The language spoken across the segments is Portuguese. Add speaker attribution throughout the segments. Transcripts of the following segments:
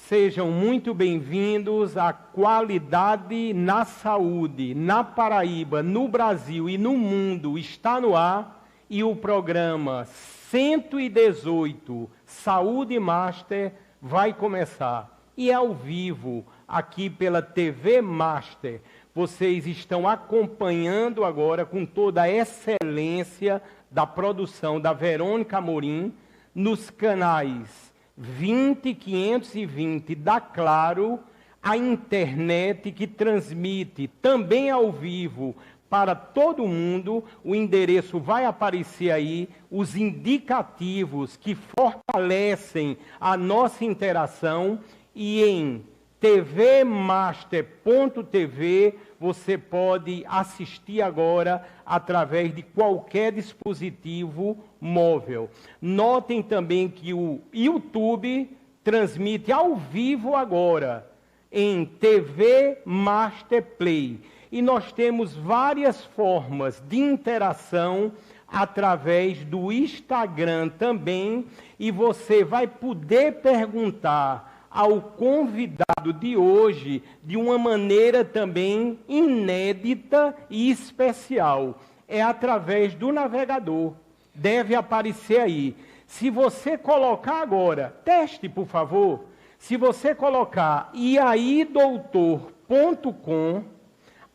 Speaker 1: Sejam muito bem-vindos à Qualidade na Saúde, na Paraíba, no Brasil e no mundo. Está no ar e o programa 118 Saúde Master vai começar. E é ao vivo, aqui pela TV Master. Vocês estão acompanhando agora com toda a excelência da produção da Verônica Amorim nos canais 20520 da Claro, a internet que transmite também ao vivo para todo mundo. O endereço vai aparecer aí, os indicativos que fortalecem a nossa interação, e em tvmaster.tv você pode assistir agora através de qualquer dispositivo móvel. Notem também que o YouTube transmite ao vivo agora em TV Master Play. E nós temos várias formas de interação através do Instagram também, e você vai poder perguntar ao convidado de hoje de uma maneira também inédita e especial. É através do navegador. Deve aparecer aí. Se você colocar agora, teste por favor, se você colocar iaidoutor.com,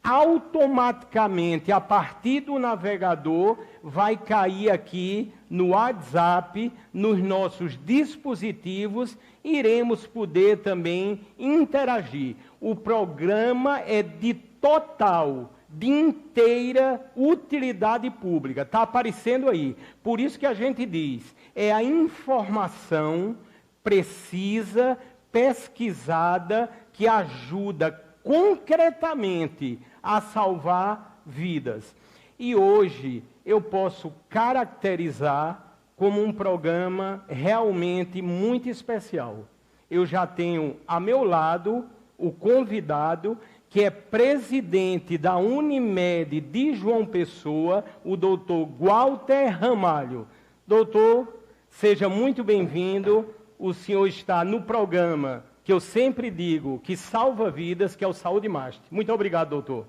Speaker 1: automaticamente, a partir do navegador, vai cair aqui no WhatsApp, nos nossos dispositivos, iremos poder também interagir. O programa é de total, de inteira utilidade pública. Está aparecendo aí. Por isso que a gente diz, é a informação precisa, pesquisada, que ajuda concretamente a salvar vidas. E hoje eu posso caracterizar como um programa realmente muito especial. Eu já tenho a meu lado o convidado, que é presidente da Unimed de João Pessoa, o doutor Walter Ramalho. Doutor, seja muito bem-vindo. O senhor está no programa que eu sempre digo que salva vidas, que é o Saúde Master. Muito obrigado, doutor.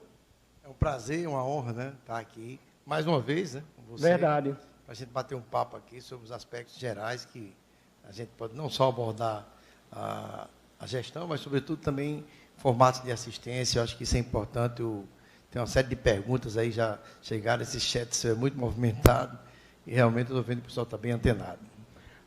Speaker 2: É um prazer, uma honra, né, estar aqui mais uma vez, né, com você.
Speaker 1: Verdade.
Speaker 2: Para a gente bater um papo aqui sobre os aspectos gerais que a gente pode não só abordar a gestão, mas, sobretudo, também formatos de assistência. Eu acho que isso é importante. Tem uma série de perguntas aí, já chegaram, esse chat é muito movimentado, e realmente eu estou vendo que o pessoal está bem antenado.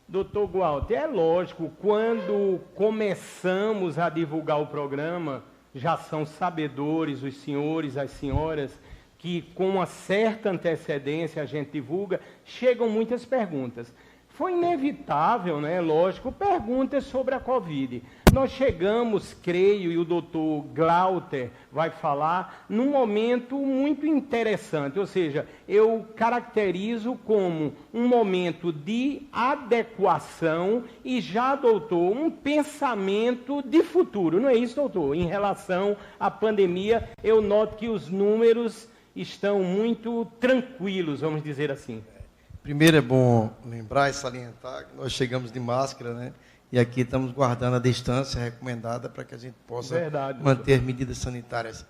Speaker 1: Doutor Walter, é lógico, quando começamos a divulgar o programa, já são sabedores, os senhores, as senhoras, que com uma certa antecedência a gente divulga, chegam muitas perguntas. Foi inevitável, né, lógico, perguntas sobre a Covid. Nós chegamos, creio, e o doutor Glauter vai falar, num momento muito interessante, ou seja, eu caracterizo como um momento de adequação e já, doutor, um pensamento de futuro. Não é isso, doutor? Em relação à pandemia, eu noto que os números estão muito tranquilos, vamos dizer assim.
Speaker 2: Primeiro é bom lembrar e salientar que nós chegamos de máscara, né? E aqui estamos guardando a distância recomendada para que a gente possa manter medidas sanitárias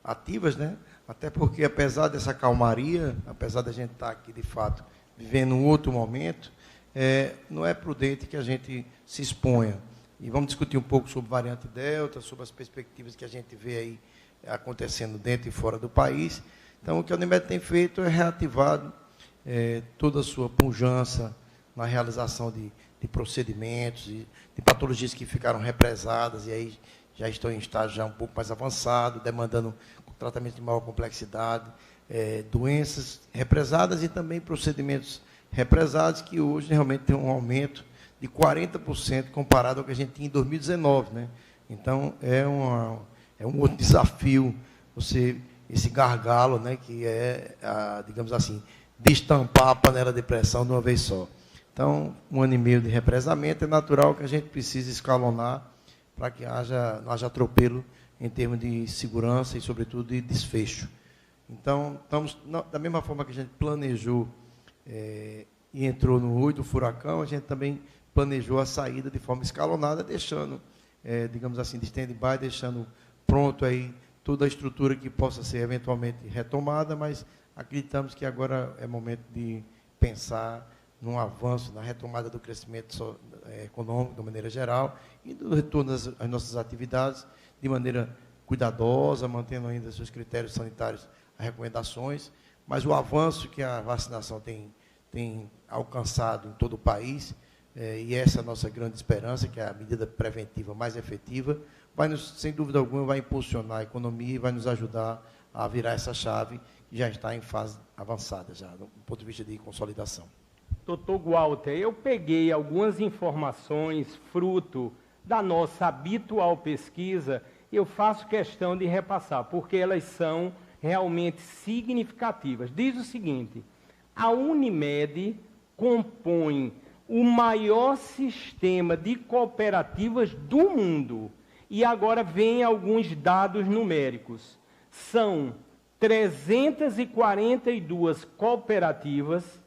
Speaker 2: ativas, né? Até porque, apesar dessa calmaria, apesar da gente estar aqui, de fato, vivendo um outro momento, não é prudente que a gente se exponha. E vamos discutir um pouco sobre variante Delta, sobre as perspectivas que a gente vê aí acontecendo dentro e fora do país. Então, o que a Unimed tem feito é reativar toda a sua pujança na realização de procedimentos, de patologias que ficaram represadas e aí já estão em estágio já um pouco mais avançado, demandando tratamento de maior complexidade, doenças represadas e também procedimentos represados, que hoje realmente tem um aumento de 40% comparado ao que a gente tinha em 2019. Né? Então, é um outro desafio, esse gargalo, né, que digamos assim, destampar a panela de pressão de uma vez só. Então, 1 ano e meio de represamento, é natural que a gente precise escalonar para que não haja atropelo em termos de segurança e, sobretudo, de desfecho. Então, estamos, da mesma forma que a gente planejou e entrou no olho do furacão, a gente também planejou a saída de forma escalonada, deixando, digamos assim, de stand-by, deixando pronto aí toda a estrutura que possa ser eventualmente retomada, mas acreditamos que agora é momento de pensar num avanço, na retomada do crescimento econômico, de maneira geral, e do retorno às nossas atividades, de maneira cuidadosa, mantendo ainda seus critérios sanitários, as recomendações, mas o avanço que a vacinação tem alcançado em todo o país, e essa é a nossa grande esperança, que é a medida preventiva mais efetiva, sem dúvida alguma, vai impulsionar a economia e vai nos ajudar a virar essa chave, que já está em fase avançada, já, do ponto de vista de consolidação.
Speaker 1: Doutor Walter, eu peguei algumas informações fruto da nossa habitual pesquisa e eu faço questão de repassar, porque elas são realmente significativas. Diz o seguinte: a Unimed compõe o maior sistema de cooperativas do mundo. E agora vem alguns dados numéricos. São 342 cooperativas,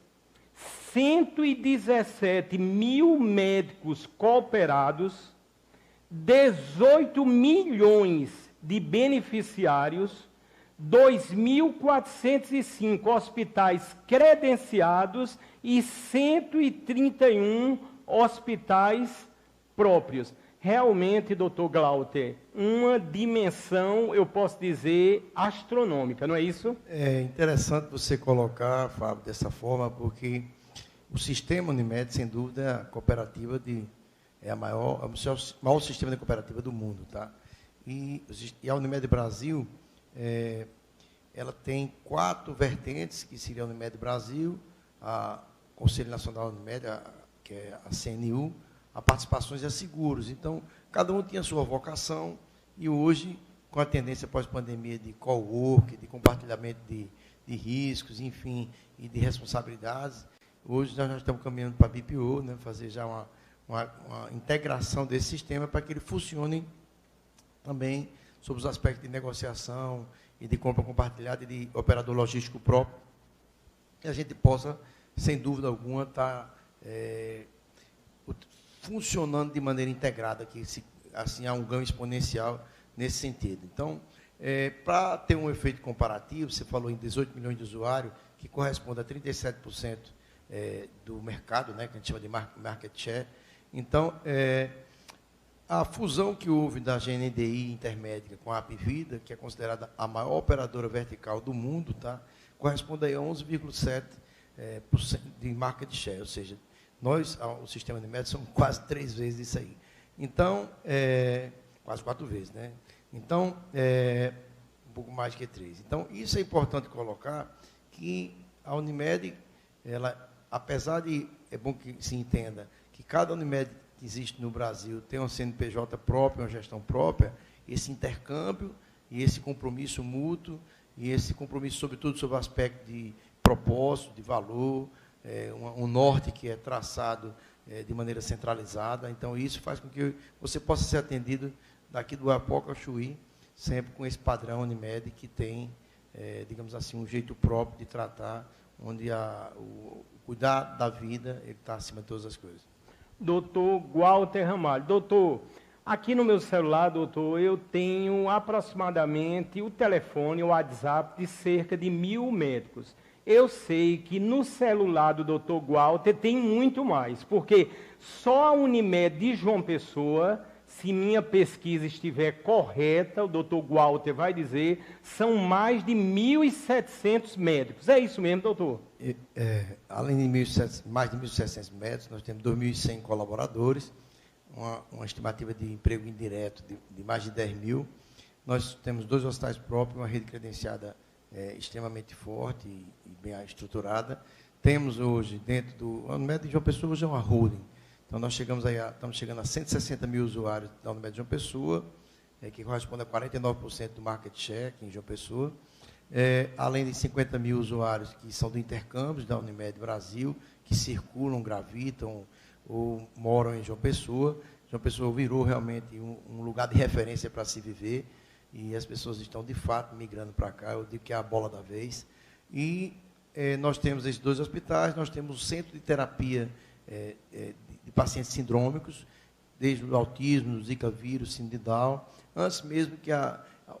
Speaker 1: 117 mil médicos cooperados, 18 milhões de beneficiários, 2.405 hospitais credenciados e 131 hospitais próprios. Realmente, doutor Glauter, uma dimensão, eu posso dizer, astronômica, não é isso?
Speaker 2: É interessante você colocar, Fábio, dessa forma, porque o sistema Unimed, sem dúvida, é a cooperativa é o maior sistema de cooperativa do mundo, tá? E a Unimed Brasil, ela tem 4 vertentes, que seria a Unimed Brasil, a Conselho Nacional Unimed, que é a CNU, a participações e a seguros. Então, cada um tinha a sua vocação, e hoje, com a tendência pós-pandemia de co-work, de compartilhamento de riscos, enfim, e de responsabilidades, hoje nós estamos caminhando para a BPO, né, fazer já uma integração desse sistema para que ele funcione também sobre os aspectos de negociação e de compra compartilhada e de operador logístico próprio, que a gente possa, sem dúvida alguma, estar funcionando de maneira integrada, que assim há um ganho exponencial nesse sentido. Então, para ter um efeito comparativo, você falou em 18 milhões de usuários, que corresponde a 37% do mercado, né, que a gente chama de market share. Então, a fusão que houve da GNDI Intermédica com a Apvida, que é considerada a maior operadora vertical do mundo, tá, corresponde a 11,7% de market share, ou seja, nós, o sistema de média, somos quase 3 vezes isso aí. Então, quase 4 vezes, né? Então, um pouco mais que 3. Então, isso é importante colocar, que a Unimed, ela, apesar de, é bom que se entenda, que cada Unimed que existe no Brasil tem um CNPJ próprio, uma gestão própria, esse intercâmbio e esse compromisso mútuo, e esse compromisso, sobretudo, sobre o aspecto de propósito, de valor, um norte que é traçado de maneira centralizada. Então, isso faz com que você possa ser atendido daqui do Oiapoque ao Chuí, sempre com esse padrão Unimed, que tem, digamos assim, um jeito próprio de tratar, onde o cuidar da vida ele está acima de todas as coisas.
Speaker 1: Doutor Walter Ramalho. Doutor, aqui no meu celular, doutor, eu tenho aproximadamente o telefone, o WhatsApp de cerca de 1.000 médicos. Eu sei que no celular do Dr. Walter tem muito mais, porque só a Unimed de João Pessoa, se minha pesquisa estiver correta, o Dr. Walter vai dizer, são mais de 1.700 médicos. É isso mesmo, doutor?
Speaker 2: Além de mais de 1.700 médicos, nós temos 2.100 colaboradores, uma estimativa de emprego indireto de mais de 10 mil. Nós temos 2 hospitais próprios, uma rede credenciada extremamente forte e bem estruturada. Temos hoje, dentro do... A Unimed de João Pessoa hoje é uma holding. Então, nós estamos chegando a 160 mil usuários da Unimed de João Pessoa, que corresponde a 49% do market share aqui em João Pessoa. Além de 50 mil usuários que são do intercâmbio da Unimed Brasil, que circulam, gravitam ou moram em João Pessoa. João Pessoa virou realmente um lugar de referência para se viver, e as pessoas estão, de fato, migrando para cá. Eu digo que é a bola da vez. E nós temos esses 2 hospitais, nós temos o centro de terapia de pacientes sindrômicos, desde o autismo, o Zika vírus, síndrome de Down, antes mesmo que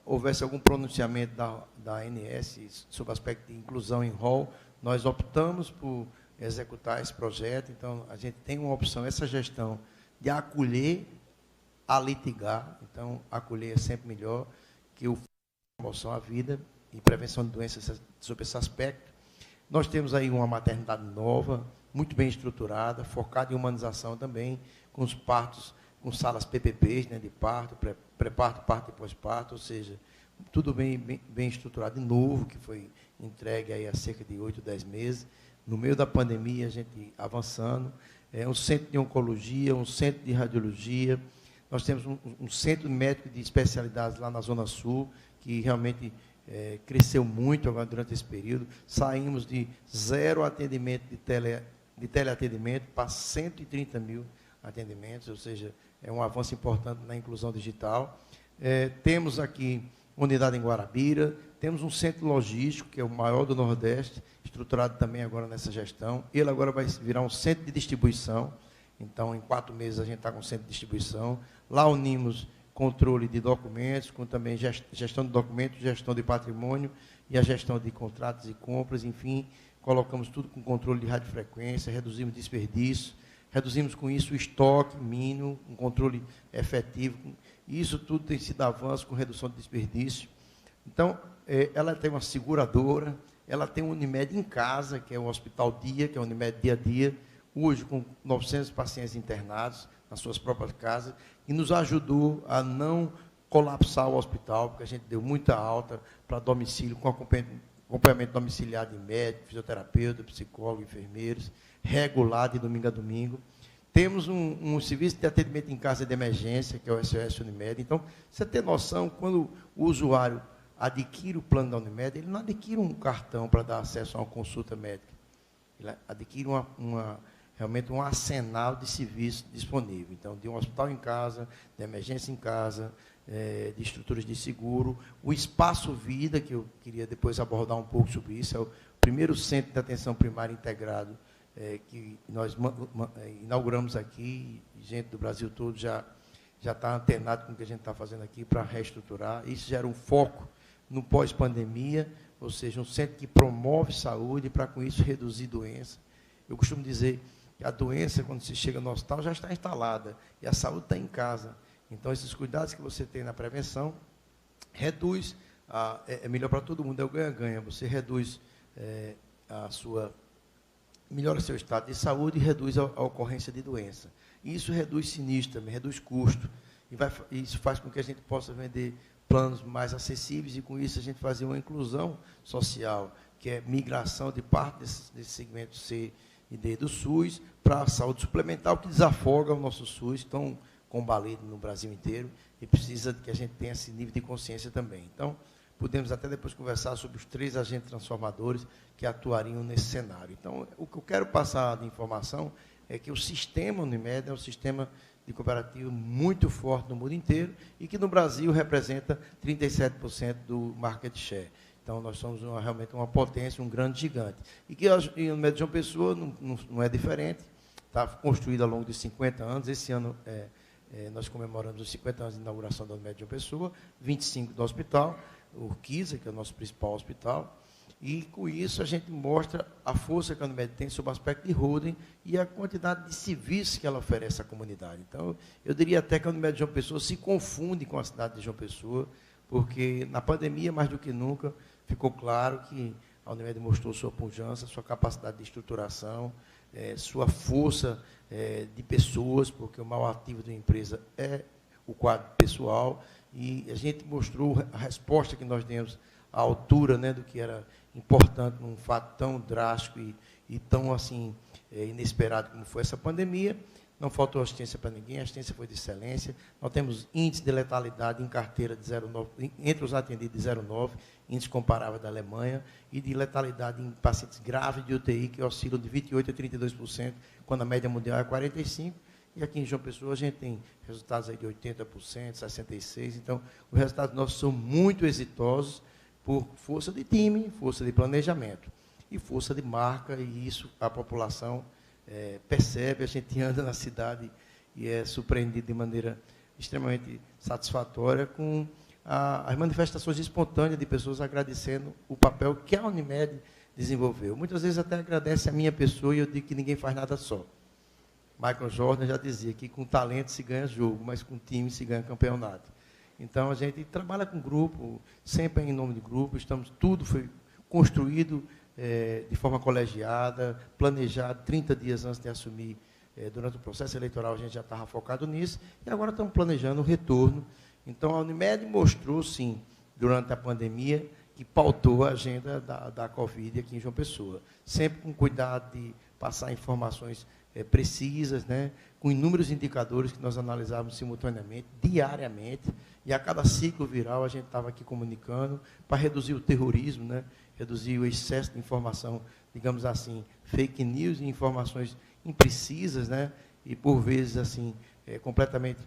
Speaker 2: houvesse algum pronunciamento da ANS sobre o aspecto de inclusão em rol, nós optamos por executar esse projeto. Então, a gente tem uma opção, essa gestão, de acolher a litigar. Então, acolher é sempre melhor que o promoção à vida e prevenção de doenças sobre esse aspecto. Nós temos aí uma maternidade nova, muito bem estruturada, focada em humanização também, com os partos, com salas PPPs, né, de parto, pré-parto, parto e pós-parto, ou seja, tudo bem estruturado de novo, que foi entregue aí há cerca de 8, 10 meses. No meio da pandemia, a gente avançando. Um centro de oncologia, um centro de radiologia. Nós temos um centro médico de especialidades lá na Zona Sul, que realmente cresceu muito agora durante esse período. Saímos de 0 atendimento de teleatendimento para 130 mil atendimentos, ou seja, é um avanço importante na inclusão digital. Temos aqui uma unidade em Guarabira, temos um centro logístico, que é o maior do Nordeste, estruturado também agora nessa gestão. Ele agora vai virar um centro de distribuição. Então, em 4 meses, a gente está com um centro de distribuição. Lá unimos controle de documentos, com também gestão de documentos, gestão de patrimônio e a gestão de contratos e compras. Enfim, colocamos tudo com controle de radiofrequência, reduzimos desperdício, reduzimos com isso o estoque mínimo, um controle efetivo. E isso tudo tem sido avanço com redução de desperdício. Então, ela tem uma seguradora, ela tem um Unimed em casa, que é um hospital dia, que é um Unimed dia a dia, hoje com 900 pacientes internados nas suas próprias casas, e nos ajudou a não colapsar o hospital, porque a gente deu muita alta para domicílio, com acompanhamento domiciliar de médico, fisioterapeuta, psicólogo, enfermeiros, regulado de domingo a domingo. Temos um serviço de atendimento em casa de emergência, que é o SOS Unimed. Então, você tem noção, quando o usuário adquire o plano da Unimed, ele não adquire um cartão para dar acesso a uma consulta médica. Ele adquire realmente um arsenal de serviços disponível. Então, de um hospital em casa, de emergência em casa, de estruturas de seguro. O Espaço Vida, que eu queria depois abordar um pouco sobre isso, é o primeiro centro de atenção primária integrado que nós inauguramos aqui, e gente do Brasil todo já está antenado com o que a gente está fazendo aqui para reestruturar. Isso gera um foco no pós-pandemia, ou seja, um centro que promove saúde para, com isso, reduzir doença. Eu costumo dizer que a doença, quando se chega no hospital, já está instalada, e a saúde está em casa. Então, esses cuidados que você tem na prevenção, reduz, é melhor para todo mundo, é o ganha-ganha. Você reduz melhora seu estado de saúde e reduz a ocorrência de doença. E isso reduz sinistro também, reduz custo. E isso faz com que a gente possa vender planos mais acessíveis e, com isso, a gente fazer uma inclusão social, que é migração de parte desse segmento C e D do SUS para a saúde suplementar, o que desafoga o nosso SUS, tão combalido no Brasil inteiro, e precisa que a gente tenha esse nível de consciência também. Então, podemos até depois conversar sobre os 3 agentes transformadores que atuariam nesse cenário. Então, o que eu quero passar de informação é que o sistema Unimed é um sistema de cooperativa muito forte no mundo inteiro e que no Brasil representa 37% do market share. Então, nós somos realmente uma potência, um grande gigante. E que o Unimed de João Pessoa não é diferente, está construído ao longo de 50 anos. Esse ano nós comemoramos os 50 anos de inauguração da Unimed de João Pessoa, 25 do hospital, o Urquiza, que é o nosso principal hospital, e com isso a gente mostra a força que a Unimed tem sobre o aspecto de holding e a quantidade de serviços que ela oferece à comunidade. Então, eu diria até que a Unimed de João Pessoa se confunde com a cidade de João Pessoa, porque na pandemia, mais do que nunca, ficou claro que a Unimed mostrou sua pujança, sua capacidade de estruturação, sua força de pessoas, porque o maior ativo da empresa é o quadro pessoal, e a gente mostrou a resposta que nós demos à altura, né, do que era importante num fato tão drástico e tão assim inesperado como foi essa pandemia. Não faltou assistência para ninguém, a assistência foi de excelência. Nós temos índice de letalidade em carteira de 0,9, entre os atendidos de 0,9, índice comparável da Alemanha, e de letalidade em pacientes graves de UTI, que oscilam de 28% a 32%, quando a média mundial é 45%. E aqui em João Pessoa a gente tem resultados aí de 80%, 66%. Então, os resultados nossos são muito exitosos por força de time, força de planejamento e força de marca, e isso a população percebe, a gente anda na cidade e é surpreendido de maneira extremamente satisfatória com as manifestações espontâneas de pessoas agradecendo o papel que a Unimed desenvolveu. Muitas vezes até agradece a minha pessoa e eu digo que ninguém faz nada só. Michael Jordan já dizia que com talento se ganha jogo, mas com time se ganha campeonato. Então, a gente trabalha com grupo, sempre em nome de grupo, tudo foi construído de forma colegiada, planejado 30 dias antes de assumir. Durante o processo eleitoral, a gente já estava focado nisso, e agora estamos planejando o retorno. Então, a Unimed mostrou, sim, durante a pandemia, que pautou a agenda da Covid aqui em João Pessoa. Sempre com cuidado de passar informações precisas, né, com inúmeros indicadores que nós analisávamos simultaneamente, diariamente, e a cada ciclo viral a gente estava aqui comunicando para reduzir o terrorismo, né, reduzir o excesso de informação, digamos assim, fake news e informações imprecisas, né, e por vezes assim, completamente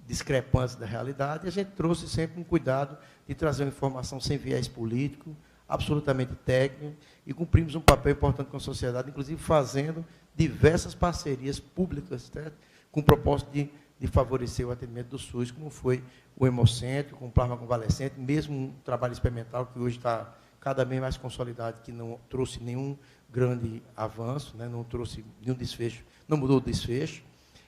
Speaker 2: discrepantes da realidade. E a gente trouxe sempre um cuidado de trazer uma informação sem viés político, absolutamente técnico, e cumprimos um papel importante com a sociedade, inclusive fazendo diversas parcerias públicas, certo? Com o propósito de favorecer o atendimento do SUS, como foi o Hemocentro, com o plasma convalescente, mesmo um trabalho experimental que hoje está cada vez mais consolidado, que não trouxe nenhum grande avanço, né? Não trouxe nenhum desfecho, não mudou o desfecho,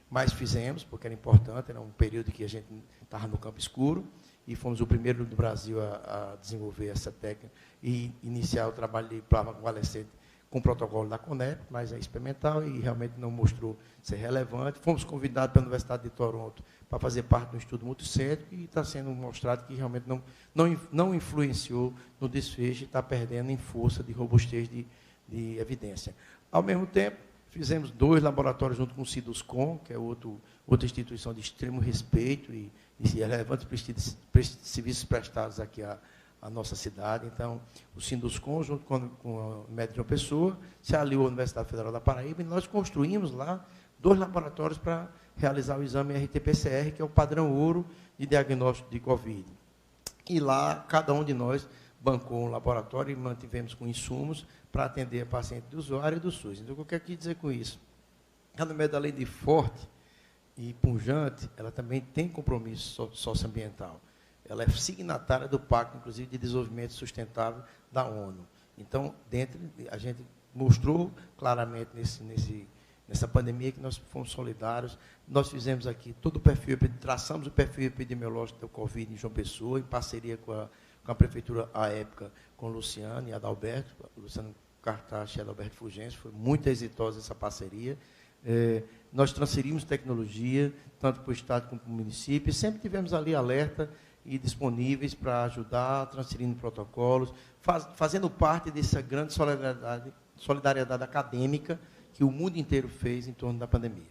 Speaker 2: mas fizemos, porque era importante, era um período que a gente estava no campo escuro, e fomos o primeiro do Brasil a desenvolver essa técnica e iniciar o trabalho de plasma convalescente com o protocolo da CONEP, mas é experimental e realmente não mostrou ser relevante. Fomos convidados pela Universidade de Toronto para fazer parte de um estudo multicêntrico e está sendo mostrado que realmente não influenciou no desfecho e está perdendo em força de robustez de evidência. Ao mesmo tempo, fizemos 2 laboratórios junto com o Ciduscom, que é outra instituição de extremo respeito e relevantes serviços prestados aqui a nossa cidade. Então, o Sinduscom, junto com a Unimed de João Pessoa, se aliou à Universidade Federal da Paraíba, e nós construímos lá 2 laboratórios para realizar o exame RT-PCR, que é o padrão ouro de diagnóstico de Covid. E lá, cada um de nós bancou um laboratório e mantivemos com insumos para atender a paciente do usuário e do SUS. Então, o que eu quero aqui dizer com isso? A Unimed, além de forte e pujante, ela também tem compromisso socioambiental. Ela é signatária do Pacto, inclusive, de Desenvolvimento Sustentável da ONU. Então, a gente mostrou claramente nessa pandemia que nós fomos solidários. Nós fizemos aqui todo o perfil, traçamos o perfil epidemiológico da Covid em João Pessoa, em parceria com a Prefeitura, à época, com o Luciano e Adalberto, Luciano Cartacho e Adalberto Fulgêncio. Foi muito exitosa essa parceria. Nós transferimos tecnologia, tanto para o Estado como para o município, e sempre tivemos ali alerta e disponíveis para ajudar, transferindo protocolos, fazendo parte dessa grande solidariedade acadêmica que o mundo inteiro fez em torno da pandemia.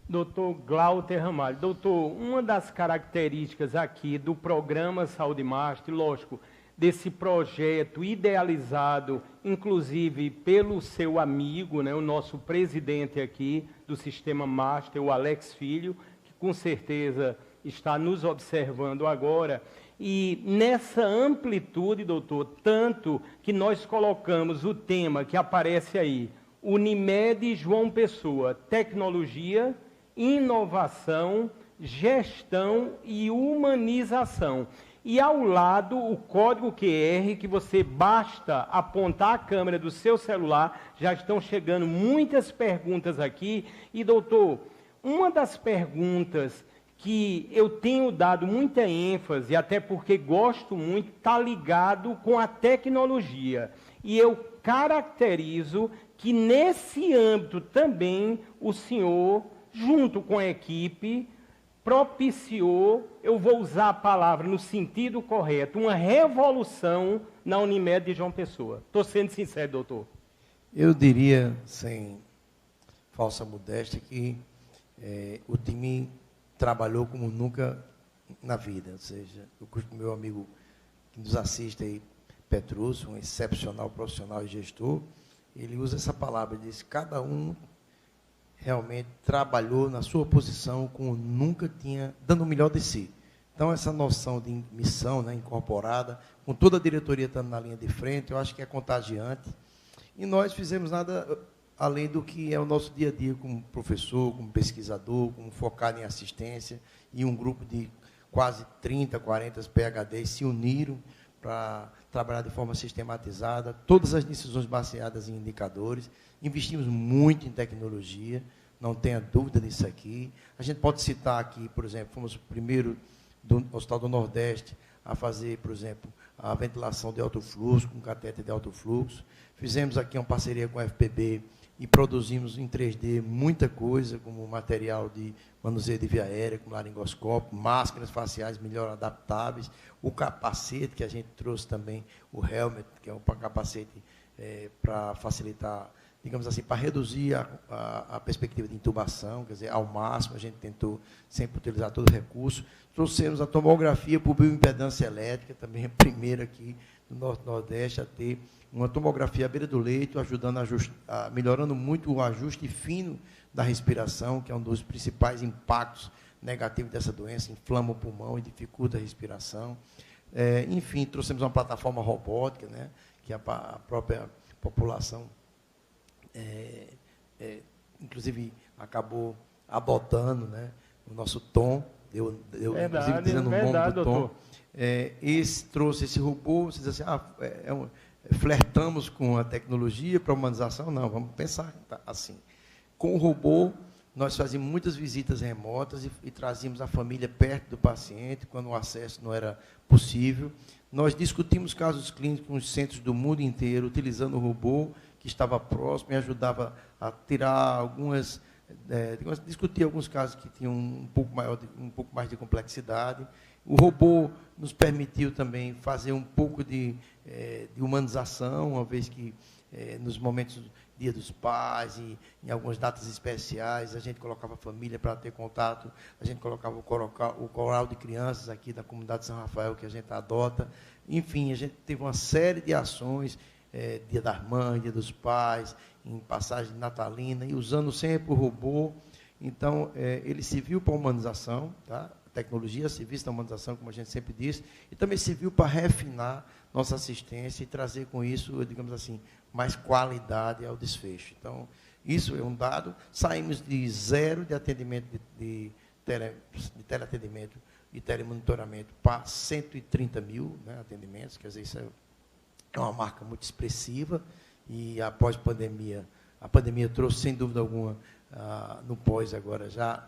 Speaker 1: Doutor Glauter Ramalho, doutor, uma das características aqui do programa Saúde Master, lógico, desse projeto idealizado, inclusive pelo seu amigo, né, o nosso presidente aqui do Sistema Master, o Alex Filho, que com certeza está nos observando agora, e nessa amplitude, doutor, tanto que nós colocamos o tema que aparece aí, Unimed João Pessoa, tecnologia, inovação, gestão e humanização. E ao lado o código QR, que você basta apontar a câmera do seu celular, já estão chegando muitas perguntas aqui. E doutor, uma das perguntas que eu tenho dado muita ênfase, até porque gosto muito, está ligado com a tecnologia. E eu caracterizo que nesse âmbito também o senhor, junto com a equipe, propiciou, eu vou usar a palavra no sentido correto, uma revolução na Unimed de João Pessoa. Estou sendo sincero, doutor.
Speaker 2: Eu diria, sem falsa modéstia, que o time trabalhou como nunca na vida. Ou seja, o meu amigo que nos assiste aí, Petrus, um excepcional profissional e gestor, ele usa essa palavra, ele diz, cada um realmente trabalhou na sua posição como nunca tinha, dando o melhor de si. Então, essa noção de missão, né, incorporada, com toda a diretoria estando na linha de frente, eu acho que é contagiante. E nós fizemos nada além do que é o nosso dia a dia como professor, como pesquisador, como focado em assistência, e um grupo de quase 30, 40 PhDs se uniram para trabalhar de forma sistematizada, todas as decisões baseadas em indicadores, investimos muito em tecnologia, não tenha dúvida disso aqui. A gente pode citar aqui, por exemplo, fomos o primeiro do Hospital do Nordeste a fazer, por exemplo, a ventilação de alto fluxo, com catéter de alto fluxo. Fizemos aqui uma parceria com a FPB e produzimos em 3D muita coisa, como material de manuseio de via aérea, como laringoscópio, máscaras faciais melhor adaptáveis, o capacete que a gente trouxe também, o helmet, que é um capacete para facilitar, digamos assim, para reduzir a perspectiva de intubação, quer dizer, ao máximo, a gente tentou sempre utilizar todo o recurso. Trouxemos a tomografia por bioimpedância elétrica, também a primeira aqui no Norte-Nordeste a ter uma tomografia à beira do leito, ajudando melhorando muito o ajuste fino da respiração, que é um dos principais impactos negativos dessa doença, inflama o pulmão e dificulta a respiração. Enfim, trouxemos uma plataforma robótica, né, que a própria população, inclusive, acabou adotando, né, o nosso Tom, inclusive dizendo o nome do Tom. Trouxe esse robô, vocês dizem assim, flertamos com a tecnologia para a humanização? Não, vamos pensar assim. Com o robô, nós fazíamos muitas visitas remotas e trazíamos a família perto do paciente, quando o acesso não era possível. Nós discutimos casos clínicos com os centros do mundo inteiro, utilizando o robô que estava próximo e ajudava a tirar algumas... discutir alguns casos que tinham um pouco mais de complexidade. O robô nos permitiu também fazer um pouco de humanização, uma vez que nos momentos do Dia dos Pais e em algumas datas especiais, a gente colocava a família para ter contato, a gente colocava o coral de crianças aqui da comunidade São Rafael, que a gente adota. Enfim, a gente teve uma série de ações, Dia das Mães, Dia dos Pais, em passagem natalina, e usando sempre o robô. Então, ele serviu para a humanização, tá? Tecnologia, serviço da humanização, como a gente sempre diz, e também serviu para refinar nossa assistência e trazer com isso, digamos assim, mais qualidade ao desfecho. Então, isso é um dado. Saímos de 0 de atendimento de teleatendimento e telemonitoramento para 130 mil, né, atendimentos, quer dizer, isso é uma marca muito expressiva, e após pandemia, a pandemia trouxe, sem dúvida alguma, no pós agora já,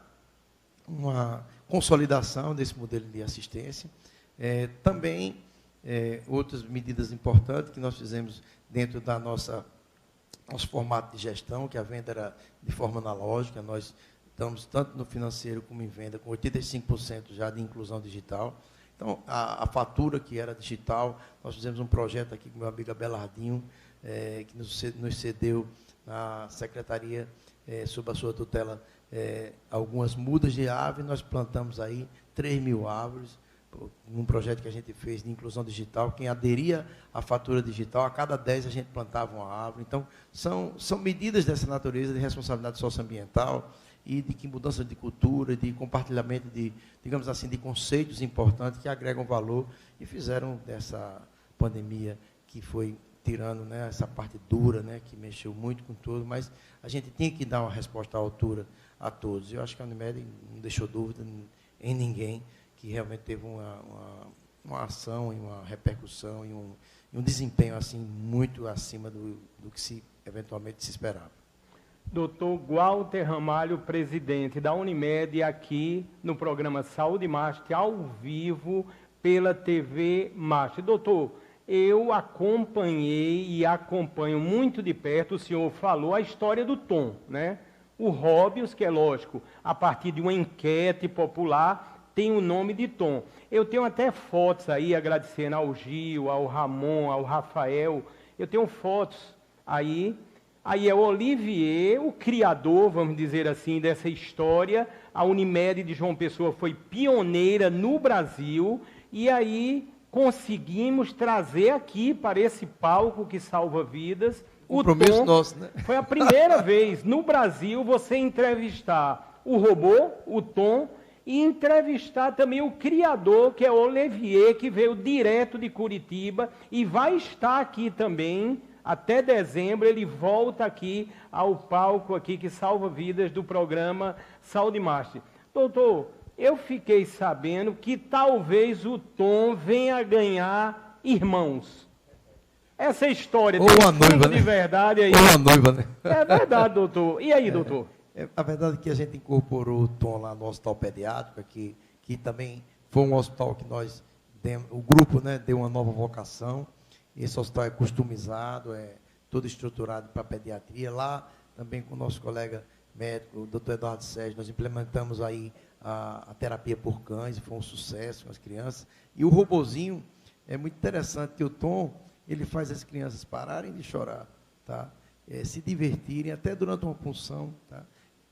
Speaker 2: uma consolidação desse modelo de assistência. Também, outras medidas importantes que nós fizemos dentro da nosso formato de gestão, que a venda era de forma analógica, nós estamos tanto no financeiro como em venda, com 85% já de inclusão digital. Então, a fatura que era digital, nós fizemos um projeto aqui com o meu amigo Abelardinho, que nos cedeu na secretaria, sob a sua tutela, algumas mudas de árvore. Nós plantamos aí 3.000 árvores, num projeto que a gente fez de inclusão digital. Quem aderia à fatura digital, a cada 10 a gente plantava uma árvore. Então, são medidas dessa natureza de responsabilidade socioambiental e de mudança de cultura, de compartilhamento de, digamos assim, de conceitos importantes que agregam valor e fizeram dessa pandemia, que foi tirando, né, essa parte dura, né, que mexeu muito com tudo, mas a gente tinha que dar uma resposta à altura a todos. Eu acho que a Unimed não deixou dúvida em ninguém, que realmente teve uma ação e uma repercussão e um desempenho assim muito acima do que eventualmente se esperava.
Speaker 1: Doutor Walter Ramalho, presidente da Unimed, aqui no programa Saúde Master, ao vivo, pela TV Master. Doutor, eu acompanhei e acompanho muito de perto, o senhor falou a história do Tom, né? O Róbios, que é lógico, a partir de uma enquete popular, tem o nome de Tom. Eu tenho até fotos aí, agradecendo ao Gil, ao Ramon, ao Rafael, eu tenho fotos aí. Aí é o Olivier, o criador, vamos dizer assim, dessa história. A Unimed de João Pessoa foi pioneira no Brasil, e aí conseguimos trazer aqui para esse palco que salva vidas o
Speaker 2: compromisso nosso, né?
Speaker 1: Foi a primeira vez no Brasil você entrevistar o robô, o Tom, e entrevistar também o criador, que é o Olivier, que veio direto de Curitiba e vai estar aqui também até dezembro ele volta aqui ao palco aqui que salva vidas do programa Saúde Master. Doutor, eu fiquei sabendo que talvez o Tom venha a ganhar irmãos. Essa história
Speaker 2: tem uma noiva,
Speaker 1: de verdade aí.
Speaker 2: Ou uma noiva, né?
Speaker 1: É verdade, doutor. E aí, doutor?
Speaker 2: A verdade é que a gente incorporou o Tom lá no hospital pediátrico, que também foi um hospital que nós demos, o grupo, né, deu uma nova vocação. Esse hospital é customizado, é todo estruturado para pediatria. Lá, também com o nosso colega médico, o doutor Eduardo Sérgio, nós implementamos aí a terapia por cães, foi um sucesso com as crianças. E o robozinho, é muito interessante que o Tom, ele faz as crianças pararem de chorar, tá? Se divertirem, até durante uma punção, tá?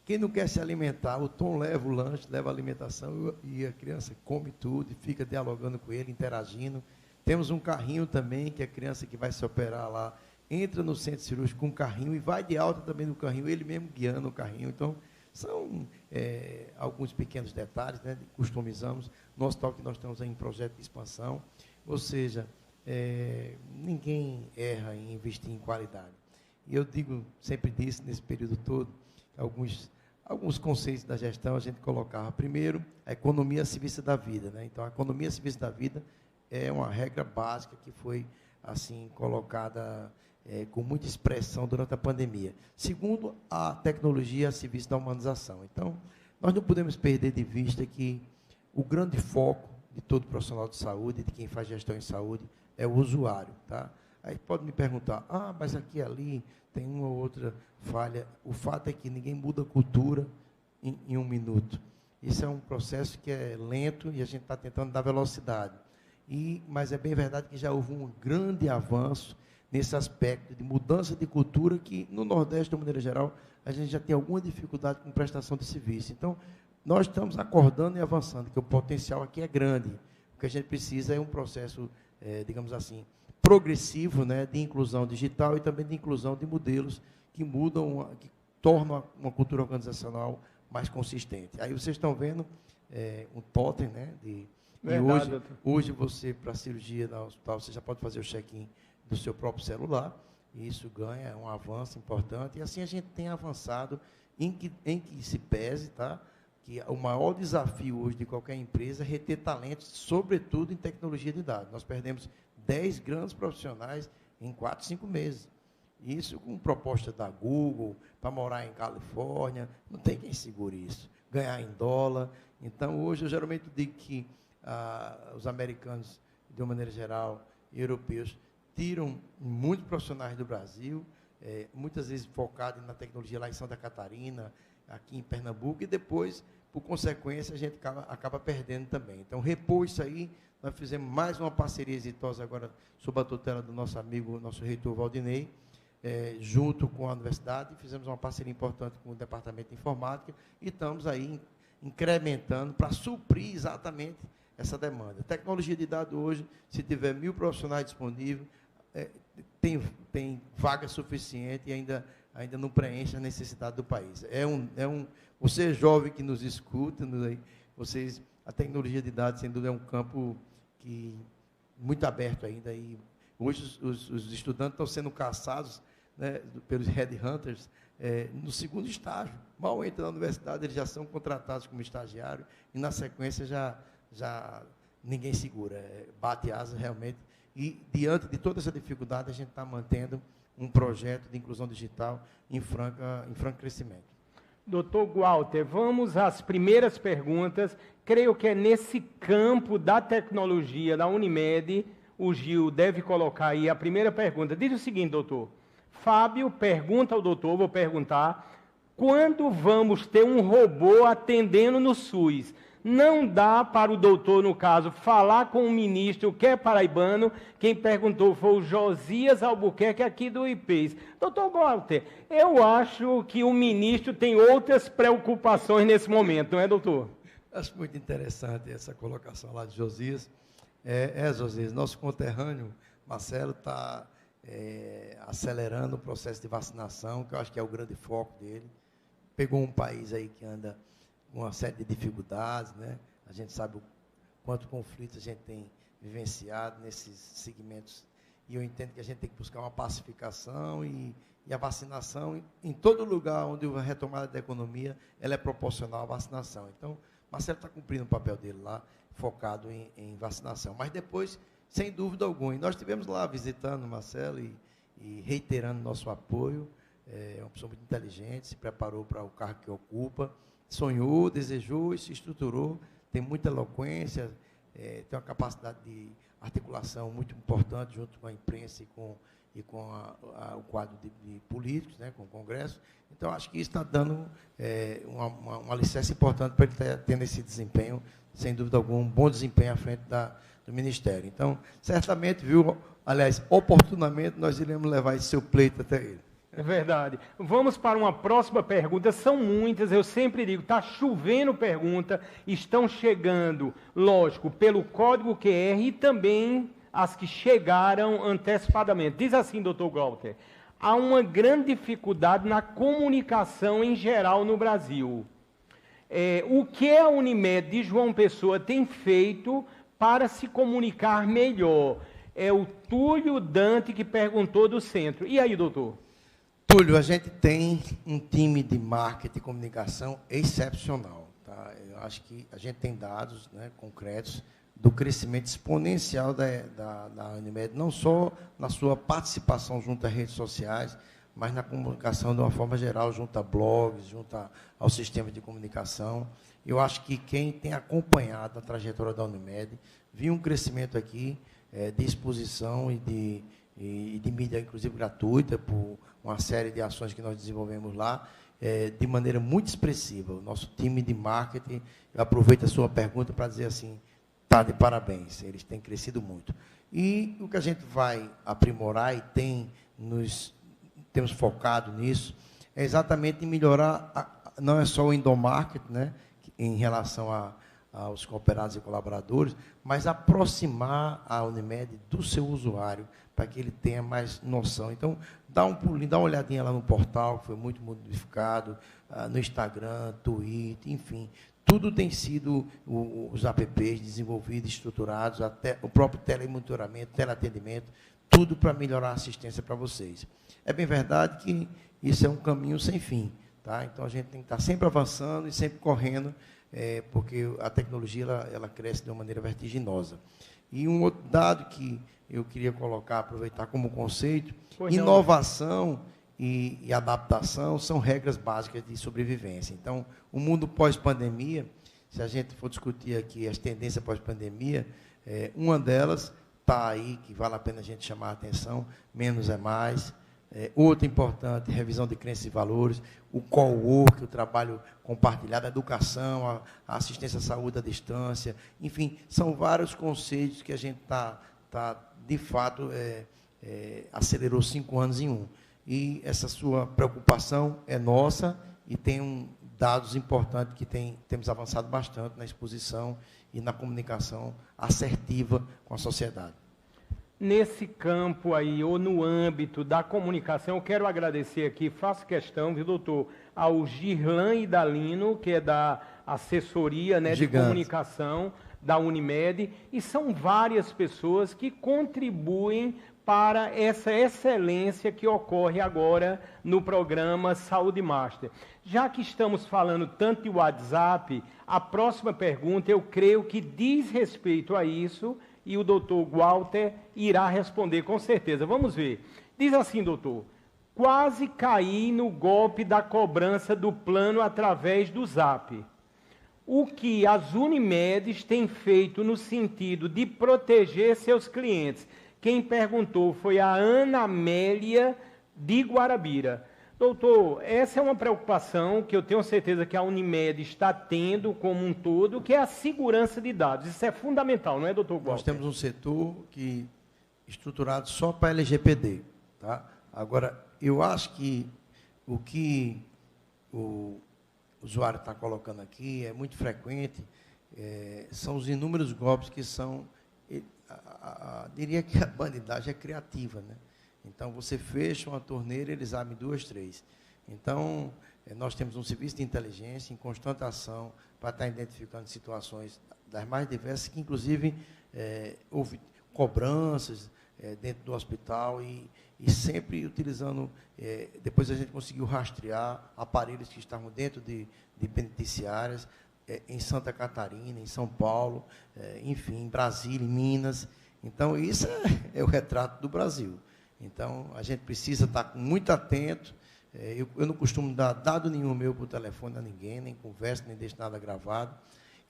Speaker 2: Quem não quer se alimentar, o Tom leva o lanche, leva a alimentação e a criança come tudo e fica dialogando com ele, interagindo. Temos um carrinho também, que a criança que vai se operar lá, entra no centro cirúrgico com um carrinho e vai de alta também no carrinho, ele mesmo guiando o carrinho. Então, são alguns pequenos detalhes, né? Customizamos no hospital que nós estamos aí em projeto de expansão. Ou seja, ninguém erra em investir em qualidade. E eu sempre disse nesse período todo, alguns conceitos da gestão a gente colocava. Primeiro, a economia a serviço da vida, né? Então, a economia a serviço da vida é uma regra básica que foi assim colocada com muita expressão durante a pandemia. Segundo, a tecnologia a serviço da humanização. Então, nós não podemos perder de vista que o grande foco de todo profissional de saúde, de quem faz gestão em saúde, é o usuário, tá? Aí pode me perguntar, mas aqui e ali tem uma ou outra falha. O fato é que ninguém muda a cultura em um minuto. Isso é um processo que é lento e a gente está tentando dar velocidade. Mas é bem verdade que já houve um grande avanço nesse aspecto de mudança de cultura que, no Nordeste, de uma maneira geral, a gente já tem alguma dificuldade com prestação de serviço. Então, nós estamos acordando e avançando, que o potencial aqui é grande. O que a gente precisa é um processo, digamos assim, progressivo, né, de inclusão digital e também de inclusão de modelos que mudam, que tornam uma cultura organizacional mais consistente. Aí vocês estão vendo um totem, né,
Speaker 1: Verdade,
Speaker 2: e hoje você, para a cirurgia no hospital, você já pode fazer o check-in do seu próprio celular, e isso ganha um avanço importante, e assim a gente tem avançado em que se pese, tá? Que o maior desafio hoje de qualquer empresa é reter talentos, sobretudo em tecnologia de dados. Nós perdemos 10 grandes profissionais em 4, 5 meses. Isso com proposta da Google, para morar em Califórnia, não tem quem segure isso. Ganhar em dólar. Então, hoje, eu geralmente digo que os americanos, de uma maneira geral, e europeus, tiram muitos profissionais do Brasil, muitas vezes focados na tecnologia lá em Santa Catarina, aqui em Pernambuco, e depois, por consequência, a gente acaba perdendo também. Então, repor isso aí, nós fizemos mais uma parceria exitosa agora, sob a tutela do nosso amigo, nosso reitor Valdinei, junto com a universidade, fizemos uma parceria importante com o Departamento de Informática, e estamos aí incrementando para suprir exatamente essa demanda. Tecnologia de dados hoje, se tiver 1.000 profissionais disponíveis, tem vaga suficiente e ainda não preenche a necessidade do país. Você jovem que nos escuta, a tecnologia de dados, sem dúvida, é um campo muito aberto ainda. E hoje os estudantes estão sendo caçados, né, pelos headhunters no segundo estágio. Mal entra na universidade, eles já são contratados como estagiário e, na sequência, já ninguém segura. Bate asa realmente. E, diante de toda essa dificuldade, a gente está mantendo um projeto de inclusão digital em franco crescimento.
Speaker 1: Doutor Walter, vamos às primeiras perguntas. Creio que é nesse campo da tecnologia da Unimed, o Gil deve colocar aí a primeira pergunta. Diz o seguinte, doutor. Fábio pergunta ao doutor, vou perguntar, quando vamos ter um robô atendendo no SUS? Não dá para o doutor, no caso, falar com o ministro, que é paraibano. Quem perguntou foi o Josias Albuquerque, aqui do IPES. Doutor Walter, eu acho que o ministro tem outras preocupações nesse momento, não é, doutor?
Speaker 2: Acho muito interessante essa colocação lá de Josias. Josias, nosso conterrâneo, Marcelo, está acelerando o processo de vacinação, que eu acho que é o grande foco dele. Pegou um país aí que anda uma série de dificuldades, né? A gente sabe o quanto conflito a gente tem vivenciado nesses segmentos e eu entendo que a gente tem que buscar uma pacificação e a vacinação, em todo lugar onde houve a retomada da economia, ela é proporcional à vacinação. Então, Marcelo está cumprindo o papel dele lá, focado em vacinação. Mas depois, sem dúvida alguma, e nós estivemos lá visitando o Marcelo e reiterando nosso apoio. É uma pessoa muito inteligente, se preparou para o cargo que ocupa, sonhou, desejou e se estruturou, tem muita eloquência, tem uma capacidade de articulação muito importante junto com a imprensa e com o quadro de políticos, né, com o Congresso. Então, acho que isso está dando um alicerce importante para ele estar tendo esse desempenho, sem dúvida alguma, um bom desempenho à frente do Ministério. Então, certamente, aliás, oportunamente, nós iremos levar esse seu pleito até ele.
Speaker 1: É verdade. Vamos para uma próxima pergunta. São muitas, eu sempre digo, está chovendo pergunta, estão chegando, lógico, pelo código QR e também as que chegaram antecipadamente. Diz assim, doutor Walter, há uma grande dificuldade na comunicação em geral no Brasil. O que a Unimed de João Pessoa tem feito para se comunicar melhor? É o Túlio Dante que perguntou do centro. E aí, doutor?
Speaker 2: Túlio, a gente tem um time de marketing e comunicação excepcional. Tá? Eu acho que a gente tem dados, né, concretos do crescimento exponencial da Unimed, não só na sua participação junto às redes sociais, mas na comunicação de uma forma geral, junto a blogs, junto ao sistema de comunicação. Eu acho que quem tem acompanhado a trajetória da Unimed viu um crescimento aqui de exposição e de mídia, inclusive gratuita, por uma série de ações que nós desenvolvemos lá, de maneira muito expressiva. O nosso time de marketing, eu aproveito a sua pergunta para dizer assim, está de parabéns, eles têm crescido muito. E o que a gente vai aprimorar e temos focado nisso, é exatamente em melhorar, não é só o endomarketing, né, em relação aos cooperados e colaboradores, mas aproximar a Unimed do seu usuário, para que ele tenha mais noção. Então, dá um pulinho, dá uma olhadinha lá no portal, que foi muito modificado, no Instagram, Twitter, enfim. Tudo tem sido os apps desenvolvidos, estruturados, até o próprio telemonitoramento, teleatendimento, tudo para melhorar a assistência para vocês. É bem verdade que isso é um caminho sem fim. Tá? Então, a gente tem que estar sempre avançando e sempre correndo, porque a tecnologia ela cresce de uma maneira vertiginosa. E um outro dado que eu queria colocar, aproveitar como conceito, inovação e adaptação são regras básicas de sobrevivência. Então, o mundo pós-pandemia, se a gente for discutir aqui as tendências pós-pandemia, uma delas está aí, que vale a pena a gente chamar a atenção, menos é mais. Outra importante, revisão de crenças e valores, o co-work, o trabalho compartilhado, a educação, a assistência à saúde à distância, enfim, são vários conceitos que a gente de fato, acelerou 5 anos em um. E essa sua preocupação é nossa e tem dados importantes que temos avançado bastante na exposição e na comunicação assertiva com a sociedade.
Speaker 1: Nesse campo aí, ou no âmbito da comunicação, eu quero agradecer aqui, faço questão, viu, doutor, ao Girlan Idalino, que é da assessoria, né, de comunicação da Unimed, e são várias pessoas que contribuem para essa excelência que ocorre agora no programa Saúde Master. Já que estamos falando tanto de WhatsApp, a próxima pergunta eu creio que diz respeito a isso, e o doutor Walter irá responder com certeza. Vamos ver. Diz assim, doutor, quase caí no golpe da cobrança do plano através do Zap. O que as Unimedes têm feito no sentido de proteger seus clientes? Quem perguntou foi a Ana Amélia de Guarabira. Doutor, essa é uma preocupação que eu tenho certeza que a Unimed está tendo como um todo, que é a segurança de dados. Isso é fundamental, não é, doutor Walter?
Speaker 2: Nós temos um setor estruturado só para LGPD. Tá? Agora, eu acho que o que o usuário está colocando aqui é muito frequente, são os inúmeros golpes que são... diria que a bandidagem é criativa, né? Então, você fecha uma torneira, eles abrem 2, 3. Então, nós temos um serviço de inteligência em constante ação para estar identificando situações das mais diversas, que, inclusive, houve cobranças dentro do hospital e sempre utilizando, depois a gente conseguiu rastrear aparelhos que estavam dentro de penitenciárias, em Santa Catarina, em São Paulo, enfim, em Brasília, em Minas. Então, isso é o retrato do Brasil. Então, a gente precisa estar muito atento. Eu não costumo dar dado nenhum meu por telefone a ninguém, nem conversa, nem deixo nada gravado.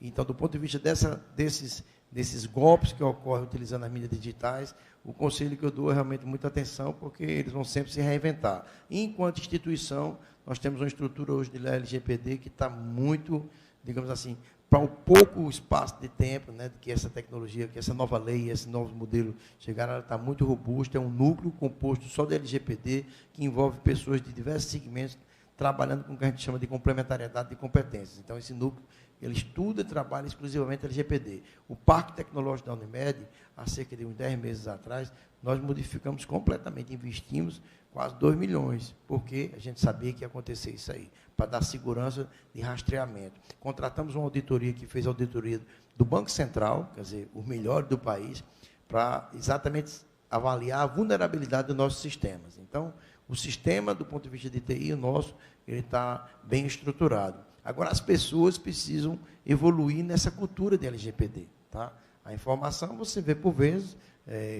Speaker 2: Então, do ponto de vista desses golpes que ocorrem utilizando as mídias digitais, o conselho que eu dou é realmente muita atenção, porque eles vão sempre se reinventar. E, enquanto instituição, nós temos uma estrutura hoje de LGPD que está muito, digamos assim, para o pouco espaço de tempo, né, que essa tecnologia, que essa nova lei, esse novo modelo chegaram, ela está muito robusta, é um núcleo composto só de LGPD, que envolve pessoas de diversos segmentos, trabalhando com o que a gente chama de complementariedade de competências. Então, esse núcleo, ele estuda e trabalha exclusivamente LGPD. O Parque Tecnológico da Unimed, há cerca de uns 10 meses atrás, nós modificamos completamente, investimos quase 2 milhões, porque a gente sabia que ia acontecer isso aí, para dar segurança de rastreamento. Contratamos uma auditoria que fez a auditoria do Banco Central, quer dizer, o melhor do país, para exatamente avaliar a vulnerabilidade dos nossos sistemas. Então, o sistema, do ponto de vista de TI, o nosso, ele está bem estruturado. Agora, as pessoas precisam evoluir nessa cultura de LGPD. Tá? A informação, você vê por vezes,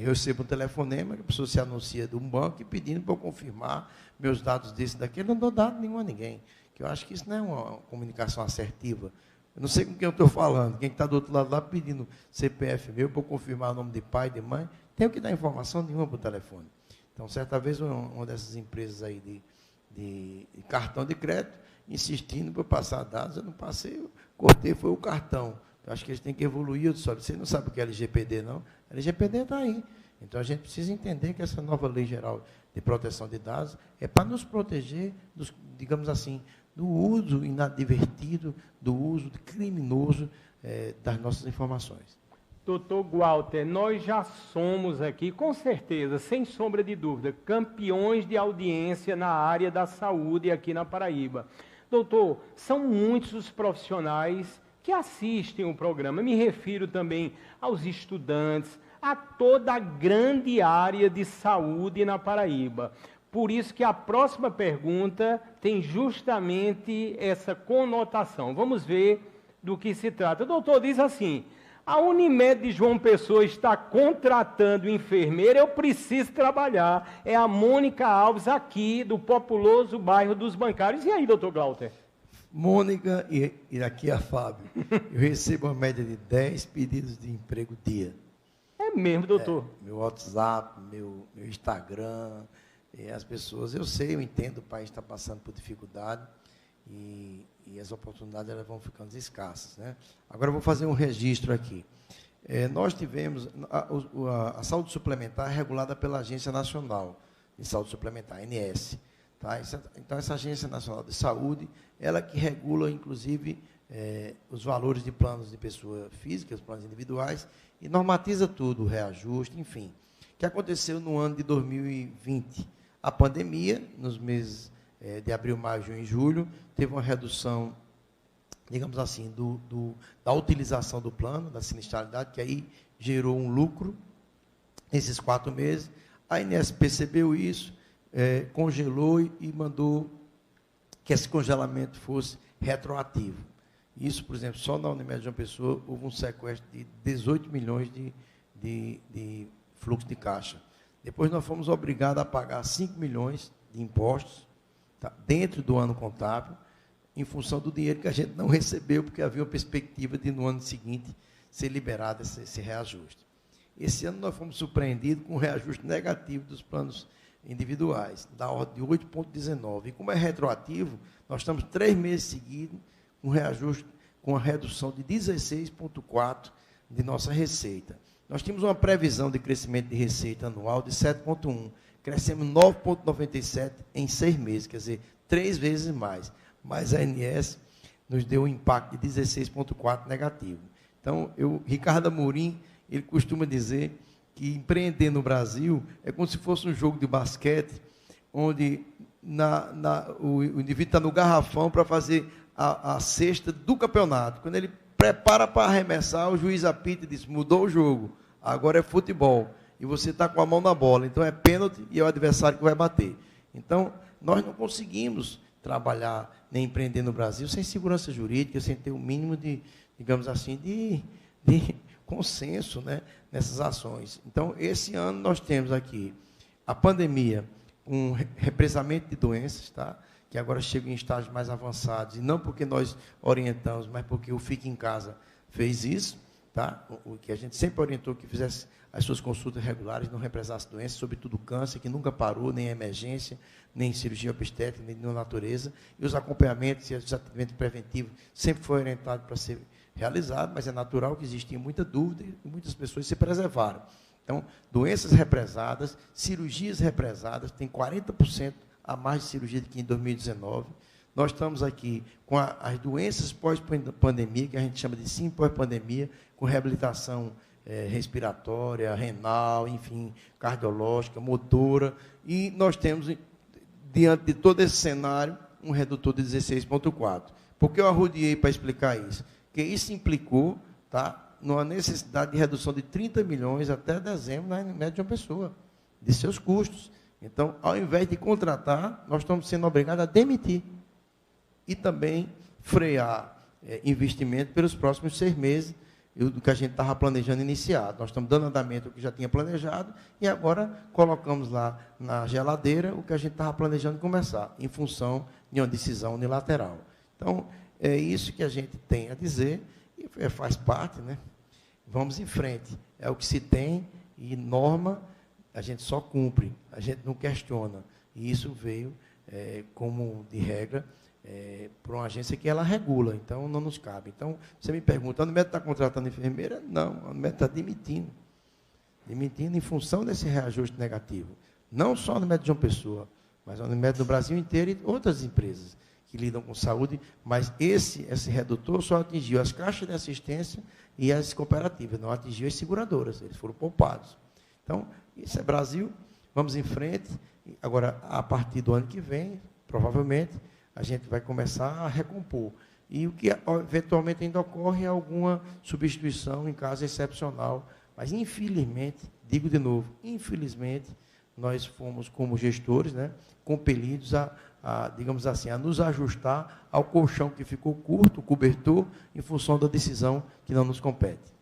Speaker 2: eu recebo um telefonema, que a pessoa se anuncia de um banco e pedindo para eu confirmar meus dados desse daqui. Eu não dou dado nenhum a ninguém, que eu acho que isso não é uma comunicação assertiva. Eu não sei com quem eu estou falando, quem está do outro lado lá pedindo CPF meu para eu confirmar o nome de pai, de mãe, tenho que dar informação nenhuma para o telefone. Então, certa vez, uma dessas empresas aí de cartão de crédito, insistindo para eu passar dados, eu não passei, eu cortei, foi o cartão. Eu acho que eles têm que evoluir. Eu disse, olha, você não sabe o que é LGPD, não? LGPD está aí. Então, a gente precisa entender que essa nova Lei Geral de Proteção de Dados é para nos proteger, digamos assim, do uso inadvertido, do uso criminoso das nossas informações.
Speaker 1: Doutor Walter, nós já somos aqui, com certeza, sem sombra de dúvida, campeões de audiência na área da saúde aqui na Paraíba. Doutor, são muitos os profissionais que assistem o programa. Me refiro também aos estudantes, a toda a grande área de saúde na Paraíba. Por isso que a próxima pergunta tem justamente essa conotação. Vamos ver do que se trata. O doutor diz assim: a Unimed de João Pessoa está contratando enfermeira, eu preciso trabalhar. É a Mônica Alves, aqui do populoso bairro dos Bancários. E aí, doutor Glauter?
Speaker 2: Mônica e aqui a Fábio. Eu recebo uma média de 10 pedidos de emprego dia.
Speaker 1: É mesmo, doutor?
Speaker 2: Meu WhatsApp, meu Instagram, as pessoas, eu sei, eu entendo, o país está passando por dificuldade e as oportunidades elas vão ficando escassas, né? Agora eu vou fazer um registro aqui. Nós tivemos, a saúde suplementar é regulada pela Agência Nacional de Saúde Suplementar, ANS. Tá? Então, essa Agência Nacional de Saúde, ela que regula, inclusive, os valores de planos de pessoa física, os planos individuais, e normatiza tudo, o reajuste, enfim. O que aconteceu no ano de 2020? A pandemia, nos meses de abril, maio, junho e julho, teve uma redução, digamos assim, da utilização do plano, da sinistralidade, que aí gerou um lucro nesses 4 meses. A ANS percebeu isso, congelou e mandou que esse congelamento fosse retroativo. Isso, por exemplo, só na Unimed de João Pessoa houve um sequestro de 18 milhões de fluxo de caixa. Depois nós fomos obrigados a pagar 5 milhões de impostos, tá, dentro do ano contábil, em função do dinheiro que a gente não recebeu, porque havia uma perspectiva de, no ano seguinte, ser liberado esse reajuste. Esse ano nós fomos surpreendidos com um reajuste negativo dos planos individuais, da ordem de 8,19. E como é retroativo, nós estamos 3 meses seguidos com reajuste, com a redução de 16,4% de nossa receita. Nós tínhamos uma previsão de crescimento de receita anual de 7,1%. Crescemos 9,97% em 6 meses, quer dizer, 3 vezes mais. Mas a ANS nos deu um impacto de 16,4% negativo. Então, Ricardo Amorim, ele costuma dizer que empreender no Brasil é como se fosse um jogo de basquete, onde o indivíduo está no garrafão para fazer a cesta do campeonato. Quando ele prepara para arremessar, o juiz apita e diz, mudou o jogo, agora é futebol. e você está com a mão na bola. Então, é pênalti e é o adversário que vai bater. Então, nós não conseguimos trabalhar nem empreender no Brasil sem segurança jurídica, sem ter o mínimo de, digamos assim, de consenso, né, nessas ações. Então, esse ano nós temos aqui a pandemia, um represamento de doenças, tá? Que agora chega em estágios mais avançados, e não porque nós orientamos, mas porque o Fique em Casa fez isso, tá? O que a gente sempre orientou que fizesse as suas consultas regulares, não represasse doenças, sobretudo câncer, que nunca parou, nem emergência, nem cirurgia obstétrica, nem de natureza, e os acompanhamentos e os atendimentos preventivos sempre foi orientado para ser realizado, mas é natural que existia muita dúvida e muitas pessoas se preservaram. Então, doenças represadas, cirurgias represadas, tem 40% a mais de cirurgia do que em 2019. Nós estamos aqui com as doenças pós-pandemia, que a gente chama de sim pós-pandemia, com reabilitação respiratória, renal, enfim, cardiológica, motora, e nós temos, diante de todo esse cenário, um redutor de 16,4. Por que eu arrodeei para explicar isso? Porque isso implicou, tá, numa necessidade de redução de 30 milhões até dezembro na média de uma pessoa, de seus custos. Então, ao invés de contratar, nós estamos sendo obrigados a demitir e também frear investimento pelos próximos 6 meses, do que a gente estava planejando iniciar. Nós estamos dando andamento ao que já tinha planejado e agora colocamos lá na geladeira o que a gente estava planejando começar, em função de uma decisão unilateral. Então, é isso que a gente tem a dizer e faz parte, né? Vamos em frente. É o que se tem e norma a gente só cumpre, a gente não questiona. E isso veio como de regra para uma agência que ela regula, então não nos cabe. Então, você me pergunta, a Unimed está contratando enfermeira? Não, a Unimed está demitindo. Demitindo em função desse reajuste negativo. Não só a Unimed de João Pessoa, mas a Unimed do Brasil inteiro e outras empresas que lidam com saúde, mas esse redutor só atingiu as caixas de assistência e as cooperativas, não atingiu as seguradoras, eles foram poupados. Então, isso é Brasil, vamos em frente. Agora, a partir do ano que vem, provavelmente, a gente vai começar a recompor. E o que eventualmente ainda ocorre é alguma substituição em caso excepcional. Mas, infelizmente, digo de novo, infelizmente, nós fomos, como gestores, né, compelidos digamos assim, a nos ajustar ao colchão que ficou curto, o cobertor, em função da decisão que não nos compete.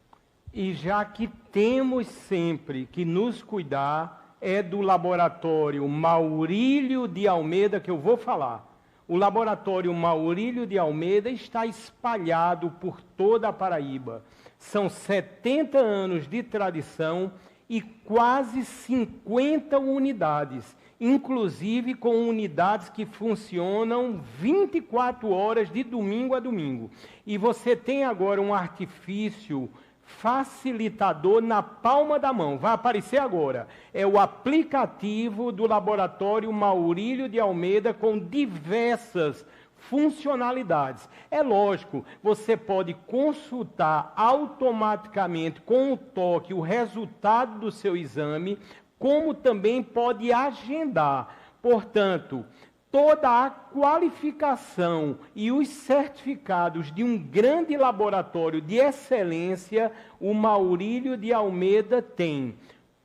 Speaker 1: E já que temos sempre que nos cuidar, é do laboratório Maurílio de Almeida que eu vou falar. O laboratório Maurílio de Almeida está espalhado por toda a Paraíba. São 70 anos de tradição e quase 50 unidades, inclusive com unidades que funcionam 24 horas de domingo a domingo. E você tem agora um artifício facilitador na palma da mão, vai aparecer agora. É o aplicativo do laboratório Maurílio de Almeida com diversas funcionalidades. É lógico, você pode consultar automaticamente com o toque o resultado do seu exame, como também pode agendar. Portanto, toda a qualificação e os certificados de um grande laboratório de excelência, o Maurílio de Almeida tem.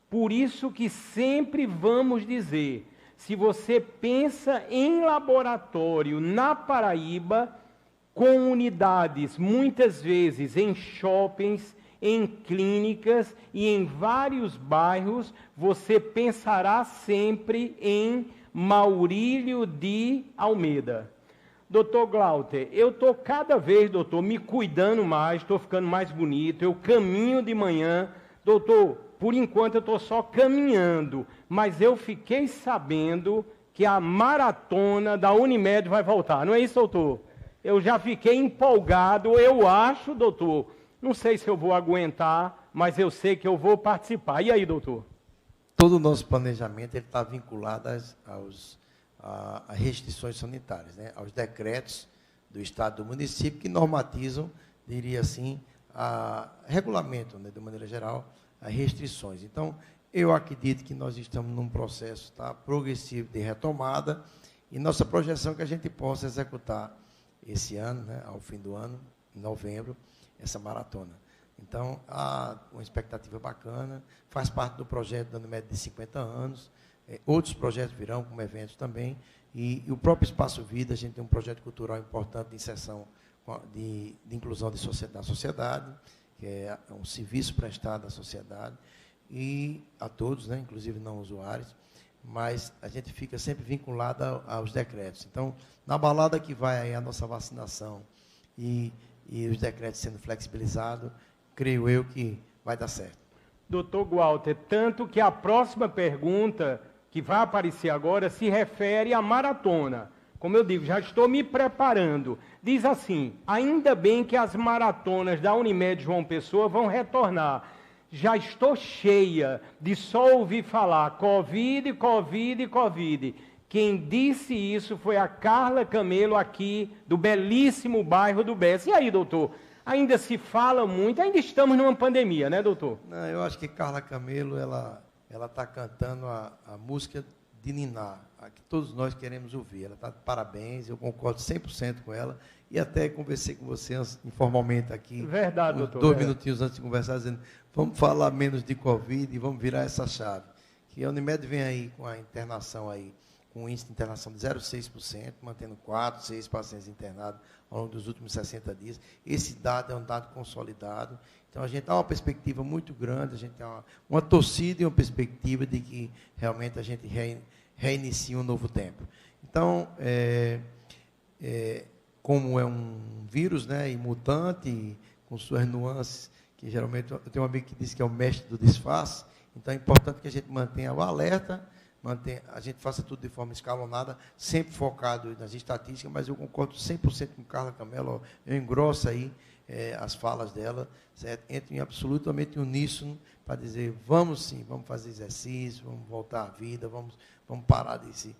Speaker 1: Por isso que sempre vamos dizer, se você pensa em laboratório na Paraíba, com unidades, muitas vezes em shoppings, em clínicas e em vários bairros, você pensará sempre em Maurílio de Almeida. Doutor Glauter, eu estou cada vez, doutor, me cuidando mais, estou ficando mais bonito, eu caminho de manhã. Doutor, por enquanto eu estou só caminhando, mas eu fiquei sabendo que a maratona da Unimed vai voltar, não é isso, doutor? Eu já fiquei empolgado, eu acho, doutor, não sei se eu vou aguentar, mas eu sei que eu vou participar. E aí, doutor?
Speaker 2: Todo o nosso planejamento está vinculado às restrições sanitárias, né? Aos decretos do Estado e do município que normatizam, diria assim, regulamento, né, de maneira geral, as restrições. Então, eu acredito que nós estamos num processo progressivo de retomada e nossa projeção é que a gente possa executar esse ano, né, ao fim do ano, em novembro, essa maratona. Então, há uma expectativa bacana, faz parte do projeto da Unimed de 50 anos, outros projetos virão, como eventos também, e o próprio Espaço Vida, a gente tem um projeto cultural importante de inserção, de inclusão da sociedade, que é um serviço prestado à sociedade, e a todos, né, inclusive não usuários, mas a gente fica sempre vinculado aos decretos. Então, na balada que vai aí a nossa vacinação e os decretos sendo flexibilizados, creio eu que vai dar certo.
Speaker 1: Doutor Walter, tanto que a próxima pergunta que vai aparecer agora se refere à maratona. Como eu digo, já estou me preparando. Diz assim, ainda bem que as maratonas da Unimed João Pessoa vão retornar. Já estou cheia de só ouvir falar Covid, Covid, Covid. Quem disse isso foi a Carla Camelo aqui do belíssimo bairro do Bessa. E aí, doutor? Ainda se fala muito, ainda estamos numa pandemia, né, doutor?
Speaker 2: Não, eu acho que Carla Camelo, ela está cantando a música de Niná, a que todos nós queremos ouvir. Ela está de parabéns, eu concordo 100% com ela, e até conversei com você informalmente aqui.
Speaker 1: Verdade, doutor.
Speaker 2: 2 minutinhos antes de conversar, dizendo, vamos falar menos de Covid e vamos virar essa chave. Que a Unimed vem aí com a internação aí, com um índice de internação de 0,6%, mantendo 4, 6 pacientes internados ao longo dos últimos 60 dias. Esse dado é um dado consolidado. Então, a gente dá uma perspectiva muito grande, a gente tem uma torcida e uma perspectiva de que realmente a gente reinicie um novo tempo. Então, como é um vírus, né, e mutante, com suas nuances, que geralmente eu tenho um amigo que diz que é o mestre do disfarce, então é importante que a gente mantenha o alerta, a gente faça tudo de forma escalonada, sempre focado nas estatísticas, mas eu concordo 100% com Carla Camelo, eu engrosso aí as falas dela, certo? Entro em absolutamente uníssono para dizer, vamos sim, vamos fazer exercício, vamos voltar à vida, vamos parar desse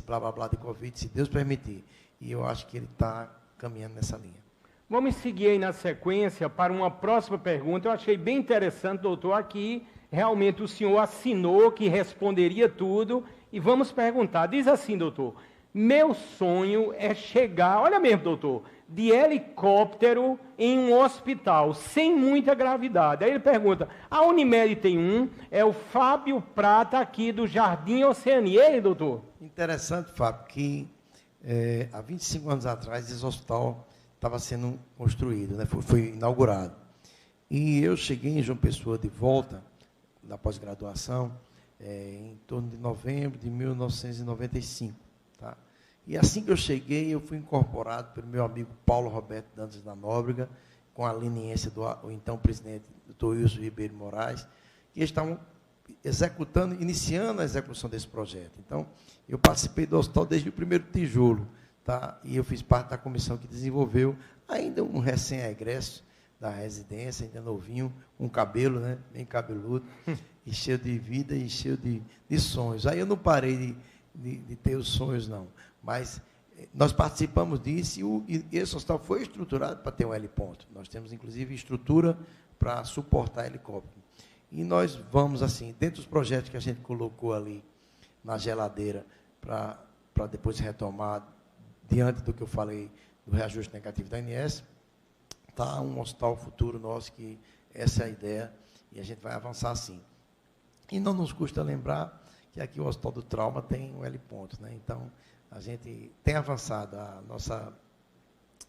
Speaker 2: blá blá blá de Covid, se Deus permitir. E eu acho que ele está caminhando nessa linha.
Speaker 1: Vamos seguir aí na sequência para uma próxima pergunta. Eu achei bem interessante, doutor, aqui realmente o senhor assinou que responderia tudo, e vamos perguntar. Diz assim, doutor, meu sonho é chegar, olha mesmo, doutor, de helicóptero em um hospital, sem muita gravidade. Aí ele pergunta, a Unimed tem é o Fábio Prata aqui do Jardim Oceania. E aí, doutor?
Speaker 2: Interessante, Fábio, que há 25 anos atrás esse hospital estava sendo construído, né? Foi inaugurado. E eu cheguei em João Pessoa de volta, da pós-graduação, em torno de novembro de 1995. Tá? E assim que eu cheguei, eu fui incorporado pelo meu amigo Paulo Roberto Dantas da Nóbrega, com a leniência do então presidente, Dr. Wilson Ribeiro Moraes, que estavam iniciando a execução desse projeto. Então, eu participei do hospital desde o primeiro tijolo, tá? E eu fiz parte da comissão que desenvolveu, ainda um recém-egresso da residência, ainda novinho, com cabelo, né, bem cabeludo, e cheio de vida e cheio de sonhos. Aí eu não parei de ter os sonhos, não. Mas nós participamos disso e esse hospital foi estruturado para ter um heliponto. Nós temos, inclusive, estrutura para suportar helicóptero. E nós vamos, assim, dentro dos projetos que a gente colocou ali na geladeira, para depois retomar, diante do que eu falei do reajuste negativo da ANS, está um hospital futuro nosso, que essa é a ideia, e a gente vai avançar assim. E não nos custa lembrar que aqui o Hospital do Trauma tem um heliponto, né? Então, a gente tem avançado, a nossa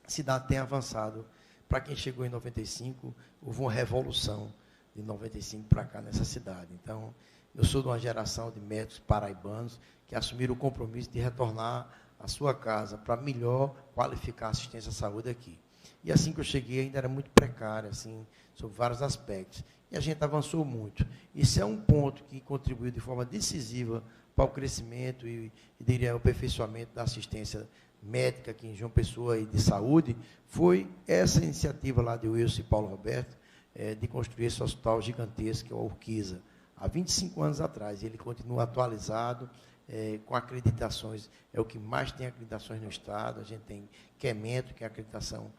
Speaker 2: cidade tem avançado. Para quem chegou em 95, houve uma revolução de 95 para cá nessa cidade. Então, eu sou de uma geração de médicos paraibanos que assumiram o compromisso de retornar à sua casa para melhor qualificar a assistência à saúde aqui. E assim que eu cheguei, ainda era muito precário, assim, sobre vários aspectos. E a gente avançou muito. Isso é um ponto que contribuiu de forma decisiva para o crescimento e diria, o aperfeiçoamento da assistência médica aqui em João Pessoa e de saúde, foi essa iniciativa lá de Wilson e Paulo Roberto, de construir esse hospital gigantesco, que é o Urquiza, há 25 anos atrás. Ele continua atualizado, com acreditações, é o que mais tem acreditações no Estado. A gente tem Quemento, que é a acreditação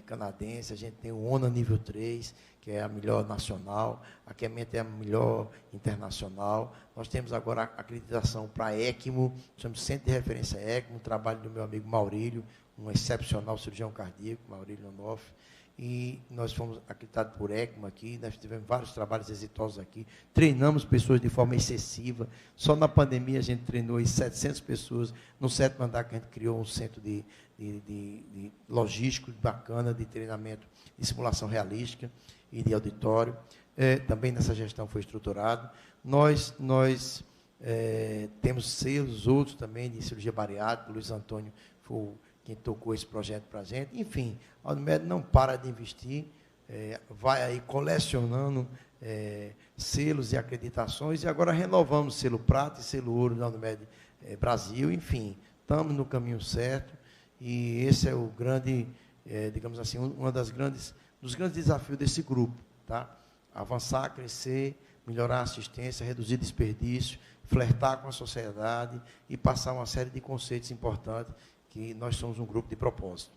Speaker 2: canadense, a gente tem o ONA nível 3, que é a melhor nacional, a Quemento é a melhor internacional. Nós temos agora a acreditação para ECMO, chamamos Centro de Referência ECMO, o trabalho do meu amigo Maurílio, um excepcional cirurgião cardíaco, Maurílio Onofre, e nós fomos acreditados por ECMO aqui, nós tivemos vários trabalhos exitosos aqui, treinamos pessoas de forma excessiva, só na pandemia a gente treinou 700 pessoas, no 7º andar que a gente criou um centro de logístico bacana, de treinamento de simulação realística e de auditório, também nessa gestão foi estruturado. Nós temos selos, outros também, de cirurgia bariátrica, o Luiz Antônio foi quem tocou esse projeto para a gente. Enfim, a Unimed não para de investir, vai aí colecionando selos e acreditações, e agora renovamos selo prata e selo ouro da Unimed Brasil. Enfim, estamos no caminho certo, e esse é o grande, digamos assim, dos grandes desafios desse grupo, tá? Avançar, crescer, melhorar a assistência, reduzir desperdício, flertar com a sociedade e passar uma série de conceitos importantes, que nós somos um grupo de propósito.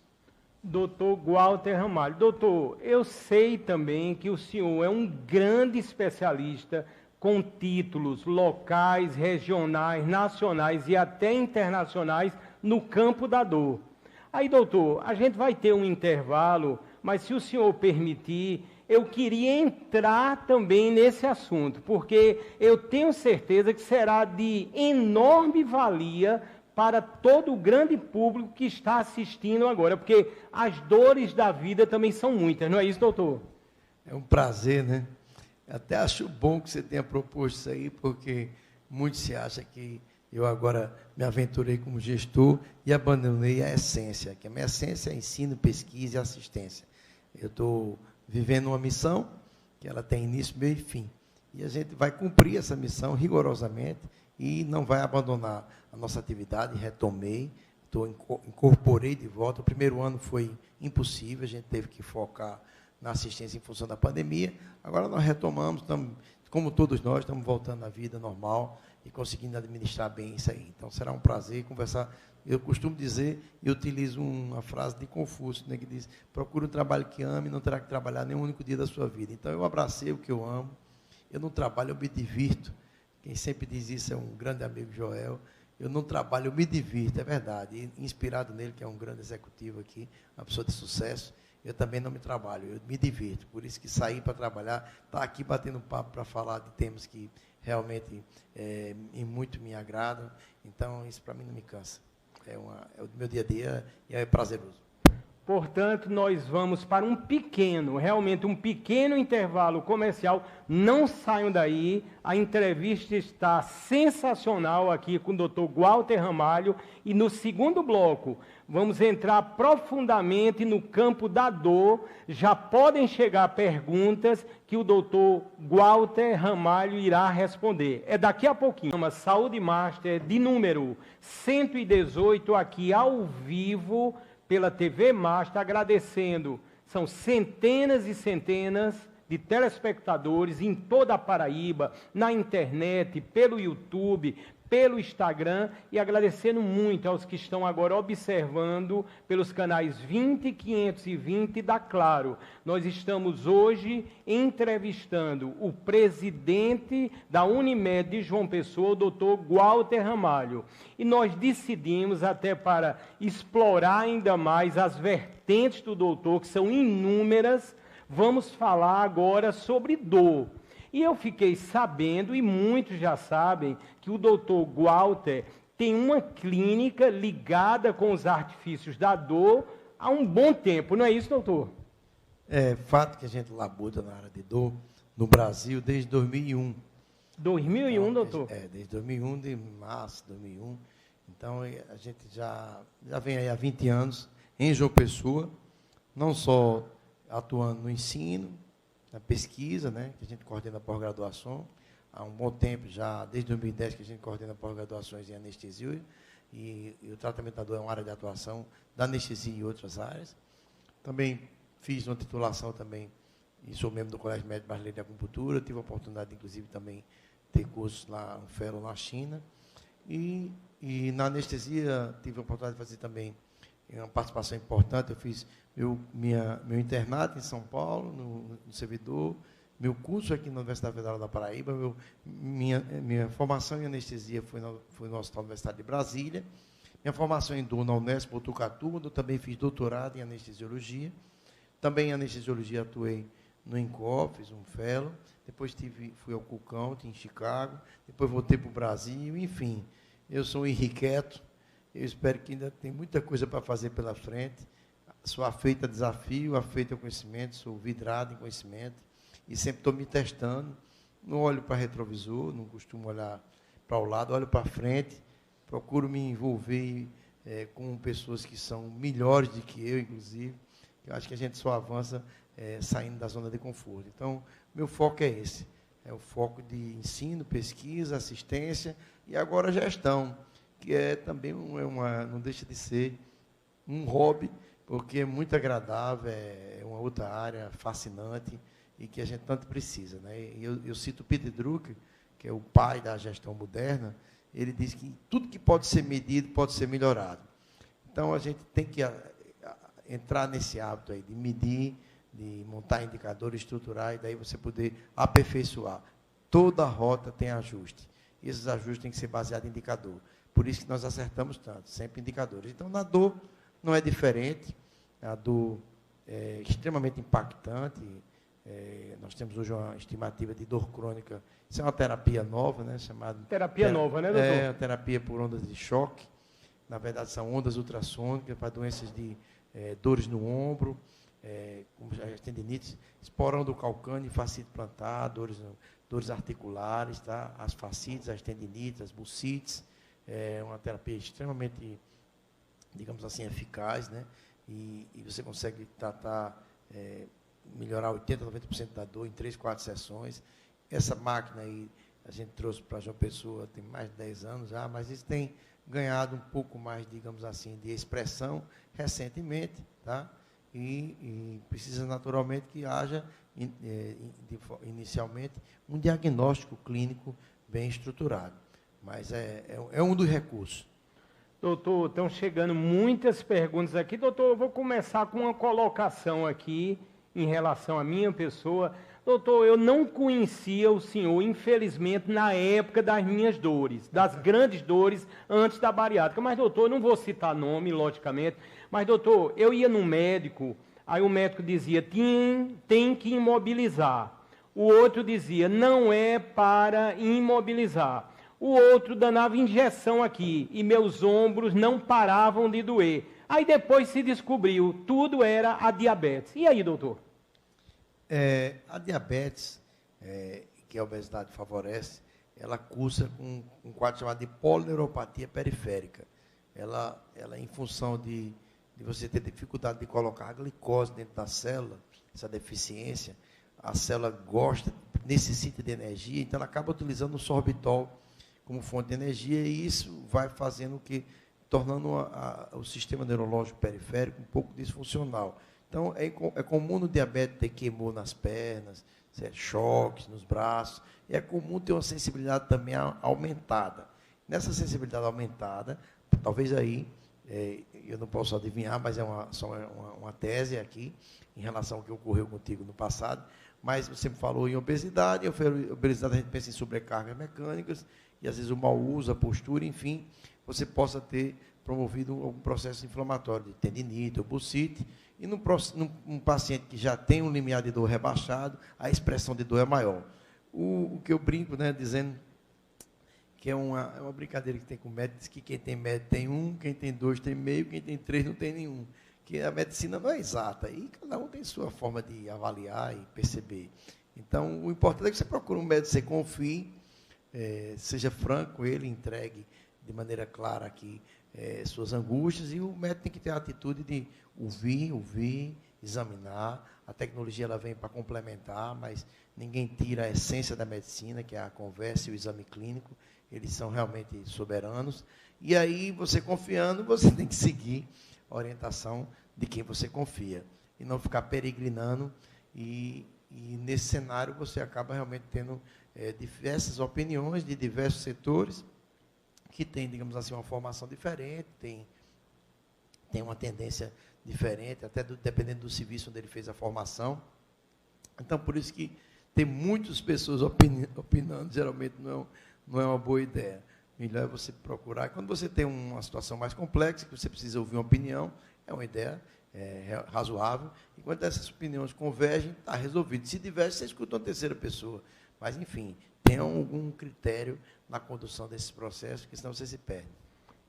Speaker 1: Doutor Walter Ramalho. Doutor, eu sei também que o senhor é um grande especialista com títulos locais, regionais, nacionais e até internacionais no campo da dor. Aí, doutor, a gente vai ter um intervalo, mas se o senhor permitir, eu queria entrar também nesse assunto, porque eu tenho certeza que será de enorme valia para todo o grande público que está assistindo agora, porque as dores da vida também são muitas, não é isso, doutor?
Speaker 2: É um prazer, né? Até acho bom que você tenha proposto isso aí, porque muito se acha que eu agora me aventurei como gestor e abandonei a essência, que a minha essência é ensino, pesquisa e assistência. Eu estou vivendo uma missão que ela tem início, meio e fim. E a gente vai cumprir essa missão rigorosamente e não vai abandonar a nossa atividade. Retomei, incorporei de volta. O primeiro ano foi impossível, a gente teve que focar na assistência em função da pandemia. Agora nós retomamos, como todos nós, estamos voltando à vida normal e conseguindo administrar bem isso aí. Então, será um prazer conversar. Eu costumo dizer, e utilizo uma frase de Confúcio, né, que diz: procure um trabalho que ame e não terá que trabalhar nenhum único dia da sua vida. Então, eu abracei o que eu amo, eu não trabalho, eu me divirto. Quem sempre diz isso é um grande amigo, Joel. Eu não trabalho, eu me divirto, é verdade. E, inspirado nele, que é um grande executivo aqui, uma pessoa de sucesso, eu também não me trabalho, eu me divirto. Por isso que saí para trabalhar, estar aqui batendo papo para falar de temas que realmente muito me agradam. Então, isso para mim não me cansa. É o meu dia a dia e é prazeroso.
Speaker 1: Portanto, nós vamos para realmente um pequeno intervalo comercial. Não saiam daí, a entrevista está sensacional aqui com o Dr. Walter Ramalho. E no segundo bloco, vamos entrar profundamente no campo da dor. Já podem chegar perguntas que o Dr. Walter Ramalho irá responder. É daqui a pouquinho. Saúde Master de número 118, aqui ao vivo, pela TV Master, agradecendo. São centenas e centenas de telespectadores em toda a Paraíba, na internet, pelo YouTube, pelo Instagram, e agradecendo muito aos que estão agora observando pelos canais 20 e 520 da Claro. Nós estamos hoje entrevistando o presidente da Unimed de João Pessoa, o Dr. Walter Ramalho. E nós decidimos, até para explorar ainda mais as vertentes do doutor, que são inúmeras, vamos falar agora sobre dor. E eu fiquei sabendo, e muitos já sabem, que o doutor Walter tem uma clínica ligada com os artifícios da dor há um bom tempo, não é isso, doutor?
Speaker 2: É fato que a gente labuta na área de dor no Brasil desde 2001.
Speaker 1: 2001, então, doutor?
Speaker 2: Desde 2001, de março de 2001. Então, a gente já vem aí há 20 anos em João Pessoa, não só atuando no ensino, na pesquisa, né, que a gente coordena a pós-graduação, há um bom tempo já, desde 2010 que a gente coordena pós-graduações em anestesia, e o tratamento da dor é uma área de atuação da anestesia e outras áreas. Também fiz uma titulação também, e sou membro do Colégio Médico Brasileiro de Acupuntura, tive a oportunidade, inclusive, também de ter cursos lá, um fellow na China, e na anestesia tive a oportunidade de fazer também uma participação importante. Eu fiz meu internato em São Paulo, no servidor, meu curso aqui na Universidade Federal da Paraíba, minha formação em anestesia foi no Hospital Universitário de Brasília, Minha formação em dor na Unesp Botucatu, onde eu também fiz doutorado em anestesiologia. Também em anestesiologia atuei no INCOP, fiz um fellow. Depois fui ao Cook County, em Chicago. Depois voltei para o Brasil. Enfim, eu sou um irrequieto. Eu espero que ainda tem muita coisa para fazer pela frente. Sou afeito a desafio, afeito ao conhecimento, sou vidrado em conhecimento. E sempre estou me testando. Não olho para retrovisor, não costumo olhar para o lado, olho para frente. Procuro me envolver com pessoas que são melhores do que eu, inclusive. Eu acho que a gente só avança saindo da zona de conforto. Então, meu foco é esse. É o foco de ensino, pesquisa, assistência e agora gestão, que é também não deixa de ser um hobby, porque é muito agradável, é uma outra área fascinante e que a gente tanto precisa. Né? Eu cito Peter Drucker, que é o pai da gestão moderna. Ele diz que tudo que pode ser medido pode ser melhorado. Então, a gente tem que entrar nesse hábito aí de medir, de montar indicadores estruturais, daí você poder aperfeiçoar. Toda rota tem ajuste. E esses ajustes têm que ser baseados em indicador. Por isso que nós acertamos tanto, sempre indicadores. Então, na dor, não é diferente. A dor é extremamente impactante. Nós temos hoje uma estimativa de dor crônica. Isso é uma terapia nova, né? Chamada
Speaker 1: nova, né, doutor?
Speaker 2: É a terapia por ondas de choque. Na verdade, são ondas ultrassônicas para doenças de dores no ombro, como as tendinites, esporão do calcâneo, fascite plantar, dores articulares, tá? As fascites, as tendinites, as bursites. É uma terapia extremamente, digamos assim, eficaz, né? E você consegue tratar, melhorar 80%, 90% da dor em 3, 4 sessões. Essa máquina aí, a gente trouxe para João Pessoa tem mais de 10 anos já, mas isso tem ganhado um pouco mais, digamos assim, de expressão recentemente, tá? E precisa naturalmente que haja, inicialmente, um diagnóstico clínico bem estruturado. Mas é um dos recursos.
Speaker 1: Doutor, estão chegando muitas perguntas aqui. Doutor, eu vou começar com uma colocação aqui em relação à minha pessoa. Doutor, eu não conhecia o senhor, infelizmente, na época das minhas dores, das grandes dores antes da bariátrica. Mas, doutor, eu não vou citar nome, logicamente, mas, doutor, eu ia no médico, aí o médico dizia, tem que imobilizar. O outro dizia, não é para imobilizar. O outro danava injeção aqui, e meus ombros não paravam de doer. Aí depois se descobriu, tudo era a diabetes. E aí, doutor?
Speaker 2: A diabetes, que a obesidade favorece, ela cursa com um quadro chamado de polineuropatia periférica. Ela em função de você ter dificuldade de colocar a glicose dentro da célula, essa deficiência, a célula necessita de energia, então ela acaba utilizando o sorbitol como fonte de energia, e isso vai fazendo tornando o sistema neurológico periférico um pouco disfuncional. Então, é comum no diabetes ter queimor nas pernas, choques nos braços, e é comum ter uma sensibilidade também aumentada. Nessa sensibilidade aumentada, talvez aí, eu não posso adivinhar, mas só uma tese aqui, em relação ao que ocorreu contigo no passado, mas você me falou em obesidade, obesidade a gente pensa em sobrecargas mecânicas, e às vezes o mau uso, a postura, enfim, você possa ter promovido algum processo inflamatório de tendinite ou bursite, e num paciente que já tem um limiar de dor rebaixado, a expressão de dor é maior. O que eu brinco, né, dizendo que é uma brincadeira que tem com o médico, diz que quem tem médico tem um, quem tem 2 tem meio, quem tem 3 não tem nenhum. Que a medicina não é exata, e cada um tem sua forma de avaliar e perceber. Então, o importante é que você procure um médico que você confie, seja franco com ele, entregue de maneira clara aqui suas angústias, e o médico tem que ter a atitude de ouvir, examinar. A tecnologia ela vem para complementar, mas ninguém tira a essência da medicina, que é a conversa e o exame clínico. Eles são realmente soberanos. E aí, você confiando, você tem que seguir a orientação de quem você confia, e não ficar peregrinando, e nesse cenário você acaba realmente tendo diversas opiniões de diversos setores, que tem, digamos assim, uma formação diferente, tem uma tendência diferente, até dependendo do serviço onde ele fez a formação. Então, por isso que tem muitas pessoas opinando, geralmente não é uma boa ideia. melhor é você procurar. Quando você tem uma situação mais complexa, que você precisa ouvir uma opinião, é uma ideia razoável, e quando essas opiniões convergem, está resolvido. Se diverge, você escuta uma terceira pessoa. Mas, enfim, tenha algum critério na condução desses processos, porque senão você se perde.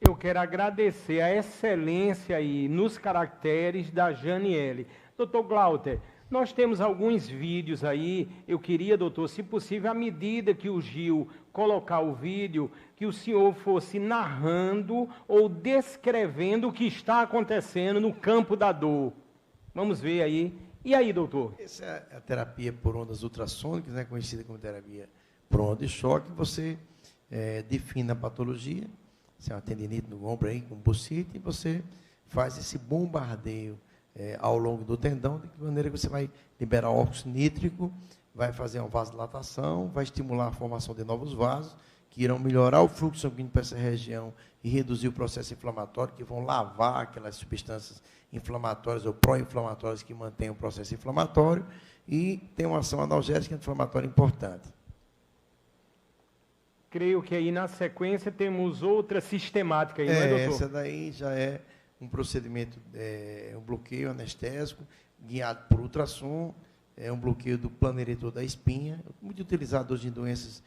Speaker 1: Eu quero agradecer a excelência aí nos caracteres da Janiele. Doutor Glauter, nós temos alguns vídeos aí, eu queria, doutor, se possível, à medida que o Gil colocar o vídeo, que o senhor fosse narrando ou descrevendo o que está acontecendo no campo da dor. Vamos ver aí. E aí, doutor?
Speaker 2: Essa é a terapia por ondas ultrassônicas, né, conhecida como terapia por onda de choque. Você define a patologia, se é uma tendinite no ombro aí, com bursite, e você faz esse bombardeio ao longo do tendão, de maneira que você vai liberar óxido nítrico, vai fazer uma vasodilatação, vai estimular a formação de novos vasos, que irão melhorar o fluxo sanguíneo para essa região e reduzir o processo inflamatório, que vão lavar aquelas substâncias inflamatórias ou pró-inflamatórias que mantêm o processo inflamatório, e tem uma ação analgésica inflamatória importante.
Speaker 1: Creio que aí na sequência temos outra sistemática aí, não é, doutor?
Speaker 2: Essa daí já é um procedimento, um bloqueio anestésico, guiado por ultrassom, um bloqueio do plano eretor da espinha, muito utilizado hoje em doenças,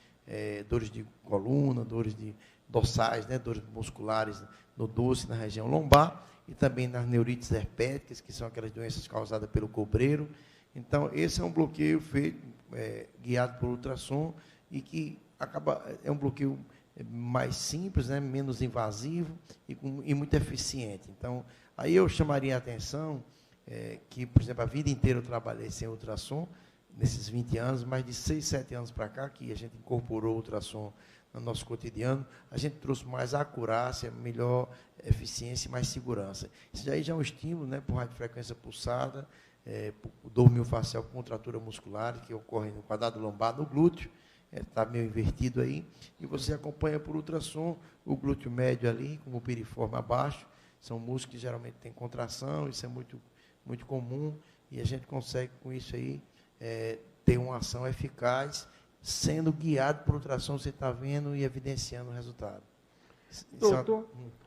Speaker 2: dores de coluna, dores de dorsais, né, dores musculares no dorso, na região lombar, e também nas neurites herpéticas, que são aquelas doenças causadas pelo cobreiro. Então, esse é um bloqueio feito, guiado por ultrassom, e que é um bloqueio mais simples, né, menos invasivo e muito eficiente. Então, aí eu chamaria a atenção que, por exemplo, a vida inteira eu trabalhei sem ultrassom, nesses 20 anos, mais de 6, 7 anos para cá, que a gente incorporou o ultrassom no nosso cotidiano, a gente trouxe mais acurácia, melhor eficiência e mais segurança. Isso aí já é um estímulo, né, por radiofrequência pulsada, dor miofascial com contratura muscular, que ocorre no quadrado lombar, no glúteo, está meio invertido aí, e você acompanha por ultrassom o glúteo médio ali, com o piriforme abaixo, são músculos que geralmente têm contração, isso é muito, muito comum, e a gente consegue com isso aí ter uma ação eficaz, sendo guiado por ultrassom, você está vendo e evidenciando o resultado.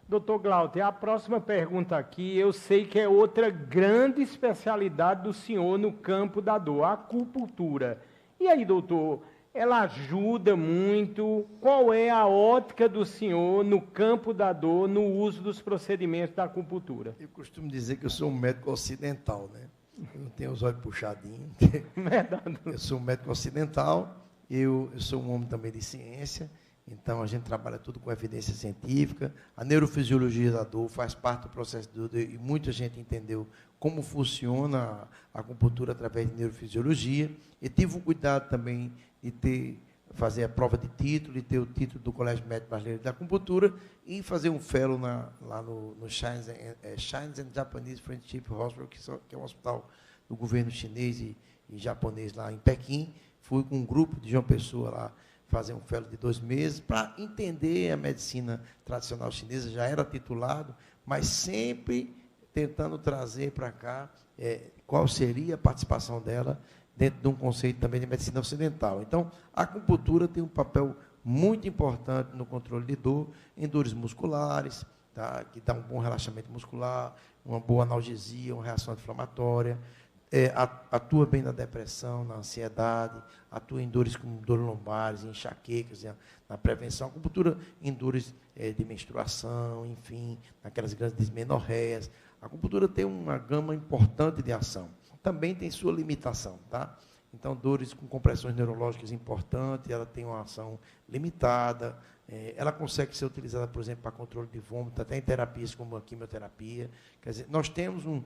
Speaker 1: Doutor Glauter, a próxima pergunta aqui, eu sei que é outra grande especialidade do senhor no campo da dor, a acupuntura. E aí, doutor, ela ajuda muito? Qual é a ótica do senhor no campo da dor, no uso dos procedimentos da acupuntura?
Speaker 2: Eu costumo dizer que eu sou um médico ocidental, né? Eu não tenho os olhos puxadinhos.
Speaker 1: Verdade.
Speaker 2: Eu sou um médico ocidental, eu sou um homem também de ciência, então a gente trabalha tudo com evidência científica. A neurofisiologia da dor faz parte do processo de dor, e muita gente entendeu como funciona a acupuntura através de neurofisiologia. E tive o cuidado também de fazer a prova de título, de ter o título do Colégio Médico Brasileiro da Acupuntura e fazer um fellow lá no Science and Japanese Friendship Hospital, que é um hospital do governo chinês e japonês lá em Pequim. Fui com um grupo de João Pessoa lá fazer um fellow de 2 meses para entender a medicina tradicional chinesa. Já era titulado, mas sempre tentando trazer para cá qual seria a participação dela dentro de um conceito também de medicina ocidental. Então, a acupuntura tem um papel muito importante no controle de dor, em dores musculares, tá? Que dá um bom relaxamento muscular, uma boa analgesia, uma reação inflamatória, atua bem na depressão, na ansiedade, atua em dores como dores lombares, enxaquecas, na prevenção. A acupuntura em dores de menstruação, enfim, naquelas grandes dismenorreias. A acupuntura tem uma gama importante de ação. Também tem sua limitação, tá? Então, dores com compressões neurológicas importantes, ela tem uma ação limitada, ela consegue ser utilizada, por exemplo, para controle de vômito, até em terapias como a quimioterapia. Quer dizer, nós temos uma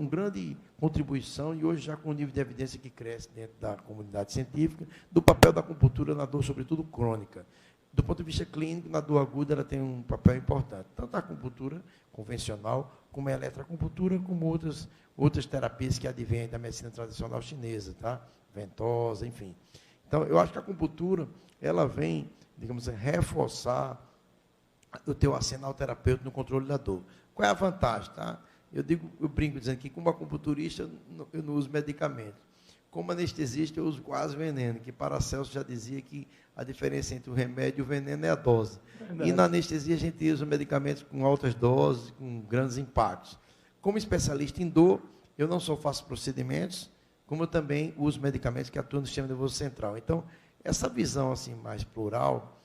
Speaker 2: grande contribuição, e hoje já com o nível de evidência que cresce dentro da comunidade científica, do papel da acupuntura na dor, sobretudo crônica. Do ponto de vista clínico, na dor aguda, ela tem um papel importante, tanto a acupuntura convencional, como a eletroacupuntura, como outras terapias que advêm da medicina tradicional chinesa, tá? Ventosa, enfim. Então, eu acho que a acupuntura, ela vem, digamos assim, reforçar o teu arsenal terapêutico no controle da dor. Qual é a vantagem, tá? Eu brinco dizendo que, como acupunturista, eu não uso medicamento. como anestesista, eu uso quase veneno, que Paracelso já dizia que a diferença entre o remédio e o veneno é a dose. Verdade. E na anestesia a gente usa medicamentos com altas doses, com grandes impactos. Como especialista em dor, eu não só faço procedimentos, como eu também uso medicamentos que atuam no sistema nervoso central. Então, essa visão assim mais plural,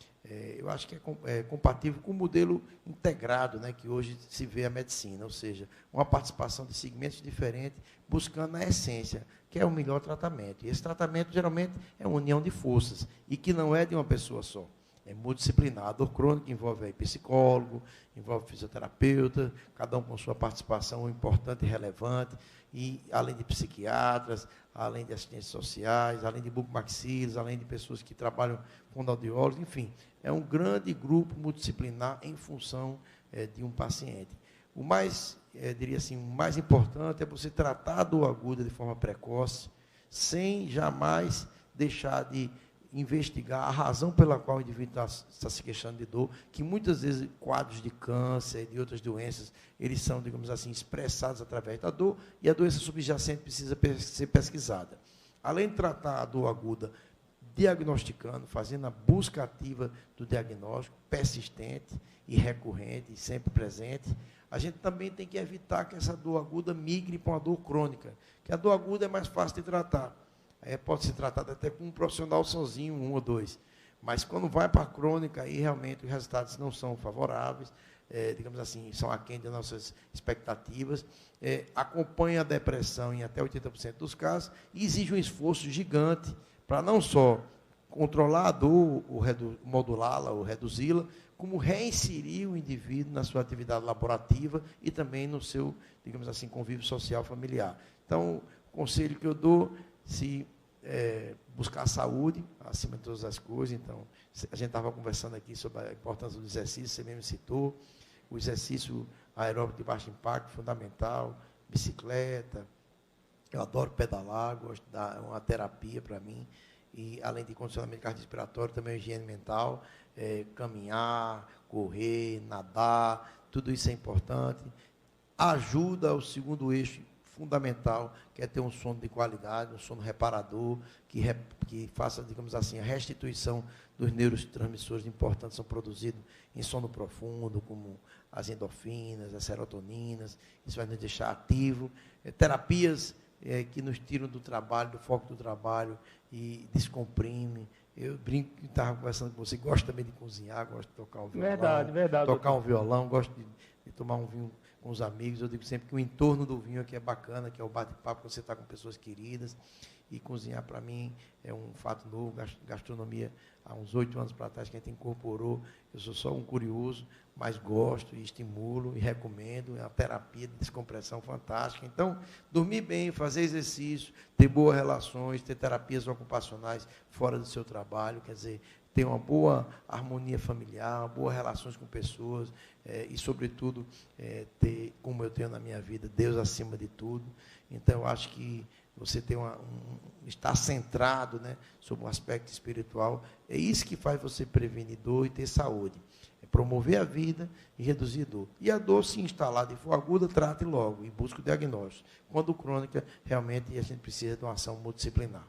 Speaker 2: eu acho que é compatível com o modelo integrado, né, que hoje se vê a medicina, ou seja, uma participação de segmentos diferentes, buscando a essência, que é o melhor tratamento. E esse tratamento, geralmente, é uma união de forças, e que não é de uma pessoa só. É multidisciplinar. A dor crônica envolve aí psicólogo, envolve fisioterapeuta, cada um com sua participação importante e relevante, e além de psiquiatras, além de assistentes sociais, além de bucomaxilos, além de pessoas que trabalham com fonoaudiólogos, enfim, é um grande grupo multidisciplinar em função de um paciente. O mais, diria assim, o mais importante é você tratar a dor aguda de forma precoce, sem jamais deixar de investigar a razão pela qual o indivíduo está se queixando de dor, que muitas vezes quadros de câncer e de outras doenças, eles são, digamos assim, expressados através da dor, e a doença subjacente precisa ser pesquisada. Além de tratar a dor aguda, diagnosticando, fazendo a busca ativa do diagnóstico, persistente e recorrente, e sempre presente, a gente também tem que evitar que essa dor aguda migre para uma dor crônica, que a dor aguda é mais fácil de tratar. Pode ser tratado até com um profissional sozinho, 1 ou 2. Mas quando vai para a crônica, aí realmente os resultados não são favoráveis, digamos assim, são aquém de nossas expectativas, acompanha a depressão em até 80% dos casos, e exige um esforço gigante para não só controlar a dor, modulá-la ou reduzi-la, como reinserir o indivíduo na sua atividade laborativa e também no seu, digamos assim, convívio social familiar. Então, o conselho que eu dou, se buscar a saúde acima de todas as coisas. Então, a gente estava conversando aqui sobre a importância do exercício, você mesmo citou, o exercício aeróbico de baixo impacto, fundamental, bicicleta, eu adoro pedalar, gosto de dar uma terapia para mim, e além de condicionamento cardiorrespiratório, também higiene mental, caminhar, correr, nadar, tudo isso é importante. Ajuda o segundo eixo fundamental, que é ter um sono de qualidade, um sono reparador, que faça, digamos assim, a restituição dos neurotransmissores importantes são produzidos em sono profundo, como as endorfinas, as serotoninas, isso vai nos deixar ativo. Terapias que nos tiram do trabalho, do foco do trabalho e descomprime. Eu brinco que estava conversando com você, gosto também de cozinhar, gosto de tocar um violão,
Speaker 1: verdade,
Speaker 2: tocar um violão, gosto de tomar um vinho com os amigos. Eu digo sempre que o entorno do vinho aqui é bacana, que é o bate-papo, você está com pessoas queridas, e cozinhar para mim é um fato novo. Gastronomia, há uns 8 anos para trás que a gente incorporou. Eu sou só um curioso, mas gosto e estimulo e recomendo. É uma terapia de descompressão fantástica. Então, dormir bem, fazer exercício, ter boas relações, ter terapias ocupacionais fora do seu trabalho, quer dizer, ter uma boa harmonia familiar, boas relações com pessoas, e, sobretudo, ter, como eu tenho na minha vida, Deus acima de tudo. Então, eu acho que você ter estar centrado, né, sobre um aspecto espiritual, é isso que faz você prevenir dor e ter saúde. É promover a vida e reduzir dor. E a dor, se instalar de for aguda, trate logo e busque o diagnóstico. Quando crônica, realmente a gente precisa de uma ação multidisciplinar.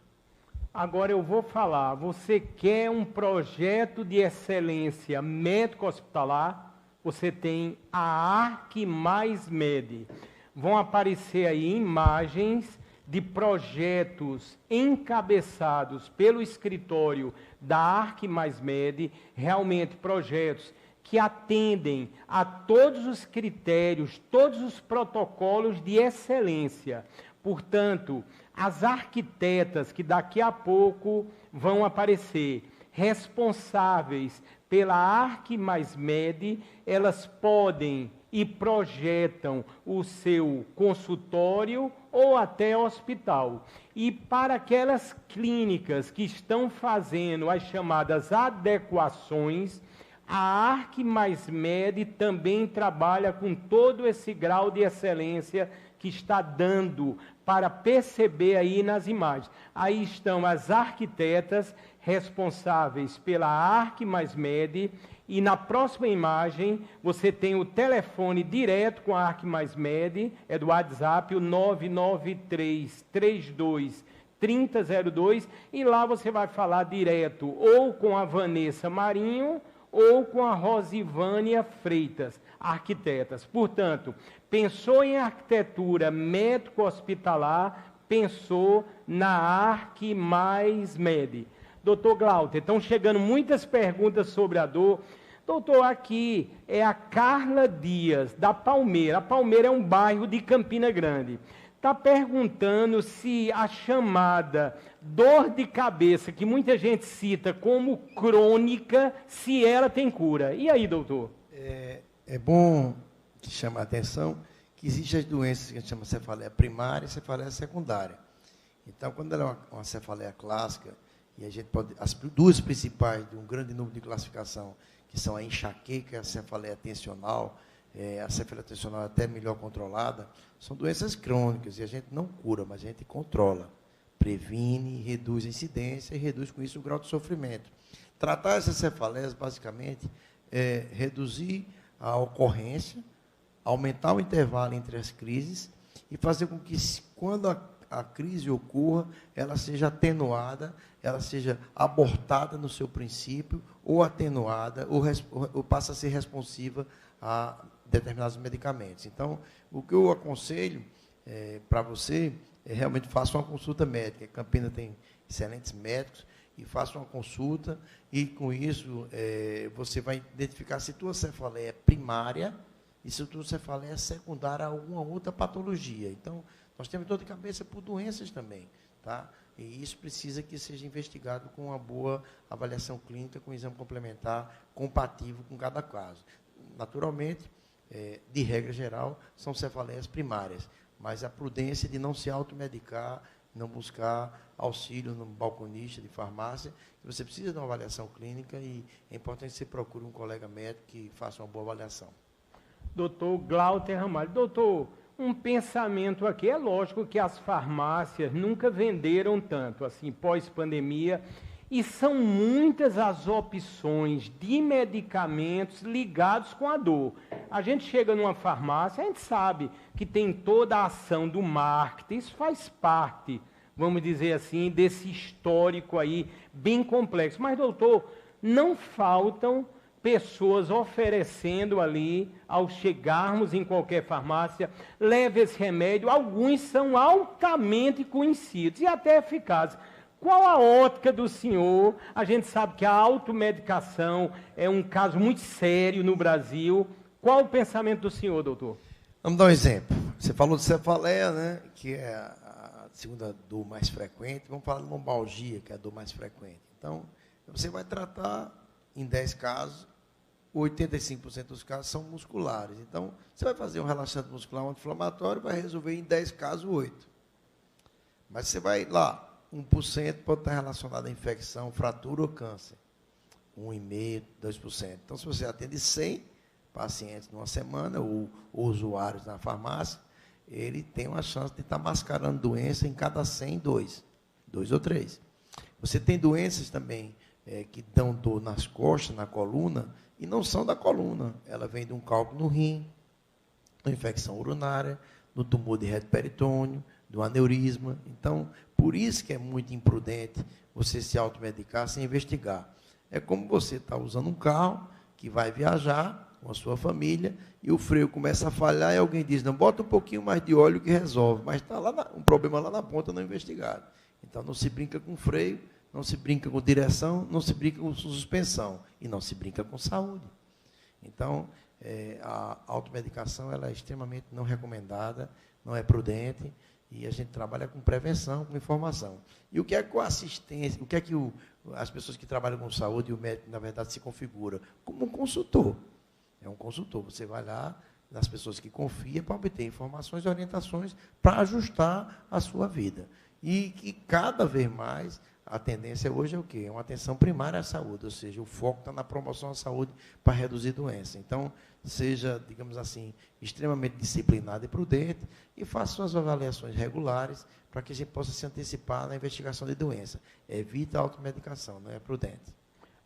Speaker 1: Agora eu vou falar, você quer um projeto de excelência médico-hospitalar? Você tem a ArquiMaisMed. Vão aparecer aí imagens de projetos encabeçados pelo escritório da ArquiMaisMed, realmente projetos que atendem a todos os critérios, todos os protocolos de excelência. Portanto, as arquitetas que daqui a pouco vão aparecer, responsáveis pela ArquiMaisMed, elas podem e projetam o seu consultório ou até hospital. E para aquelas clínicas que estão fazendo as chamadas adequações, a ArquiMaisMed também trabalha com todo esse grau de excelência que está dando para perceber aí nas imagens. Aí estão as arquitetas responsáveis pela ArquiMaisMed, e na próxima imagem você tem o telefone direto com a ArquiMaisMed, é do WhatsApp, o 99332 3002, e lá você vai falar direto ou com a Vanessa Marinho ou com a Rosivânia Freitas, arquitetas. Portanto, pensou em arquitetura médico-hospitalar, pensou na ARC mais MED. Doutor Glauter, estão chegando muitas perguntas sobre a dor. Doutor, aqui é a Carla Dias, da Palmeira. A Palmeira é um bairro de Campina Grande. Está perguntando se a chamada dor de cabeça, que muita gente cita como crônica, se ela tem cura. E aí, doutor?
Speaker 2: É bom que chamar a atenção que existem as doenças que a gente chama de cefaleia primária e cefaleia secundária. Então, quando ela é uma cefaleia clássica, e a gente pode, as duas principais de um grande número de classificação, que são a enxaqueca e a cefaleia tensional, a cefaleia tensional é até melhor controlada, são doenças crônicas e a gente não cura, mas a gente controla, previne, reduz a incidência e reduz com isso o grau de sofrimento. Tratar essas cefaleias, basicamente, é reduzir a ocorrência, aumentar o intervalo entre as crises e fazer com que, quando a crise ocorra, ela seja atenuada, ela seja abortada no seu princípio, ou atenuada, ou passa a ser responsiva a determinados medicamentos. Então, o que eu aconselho para você é realmente faça uma consulta médica. Campina tem excelentes médicos, e faça uma consulta, e com isso você vai identificar se tua cefaleia é primária e se tua cefaleia é secundária a alguma outra patologia. Então, nós temos dor de cabeça por doenças também, tá? E isso precisa que seja investigado com uma boa avaliação clínica, com um exame complementar compatível com cada caso. Naturalmente, de regra geral, são cefaleias primárias, mas a prudência de não se automedicar, não buscar auxílio no balconista de farmácia, você precisa de uma avaliação clínica e é importante que você procure um colega médico que faça uma boa avaliação.
Speaker 1: Doutor Glauter Ramalho. Doutor, um pensamento aqui. É lógico que as farmácias nunca venderam tanto, assim, pós-pandemia, e são muitas as opções de medicamentos ligados com a dor. A gente chega numa farmácia, a gente sabe que tem toda a ação do marketing, isso faz parte, vamos dizer assim, desse histórico aí, bem complexo. Mas, doutor, não faltam pessoas oferecendo ali, ao chegarmos em qualquer farmácia, leve esse remédio, alguns são altamente conhecidos e até eficazes. Qual a ótica do senhor? A gente sabe que a automedicação é um caso muito sério no Brasil. Qual o pensamento do senhor, doutor?
Speaker 2: Vamos dar um exemplo. Você falou de cefaleia, né, que é a segunda dor mais frequente. Vamos falar de lombalgia, que é a dor mais frequente. Então, você vai tratar em 10 casos, 85% dos casos são musculares. Então, você vai fazer um relaxante muscular anti-inflamatório, vai resolver em 10 casos 8. Mas você vai lá, 1% pode estar relacionado à infecção, fratura ou câncer. 1,5%, 2%. Então, se você atende 100 pacientes numa semana, ou usuários na farmácia, ele tem uma chance de estar mascarando doença em cada 100, 2 ou 3. Você tem doenças também que dão dor nas costas, na coluna, e não são da coluna. Ela vem de um cálculo no rim, uma infecção urinária, no tumor de reto peritônio, do aneurisma. Então, por isso que é muito imprudente você se automedicar sem investigar. É como você está usando um carro que vai viajar com a sua família e o freio começa a falhar e alguém diz, não, bota um pouquinho mais de óleo que resolve, mas está lá um problema lá na ponta não investigado. Então, não se brinca com freio, não se brinca com direção, não se brinca com suspensão e não se brinca com saúde. Então, a automedicação ela é extremamente não recomendada, não é prudente, e a gente trabalha com prevenção, com informação. E o que é com a assistência, o que é que as pessoas que trabalham com saúde e o médico, na verdade, se configura? Como um consultor. É um consultor. Você vai lá nas pessoas que confiam para obter informações e orientações para ajustar a sua vida. E que cada vez mais a tendência hoje é o quê? É uma atenção primária à saúde, ou seja, o foco está na promoção da saúde para reduzir doença. Então, seja, digamos assim, extremamente disciplinado e prudente e faça suas avaliações regulares para que a gente possa se antecipar na investigação de doença. Evita a automedicação, não é prudente.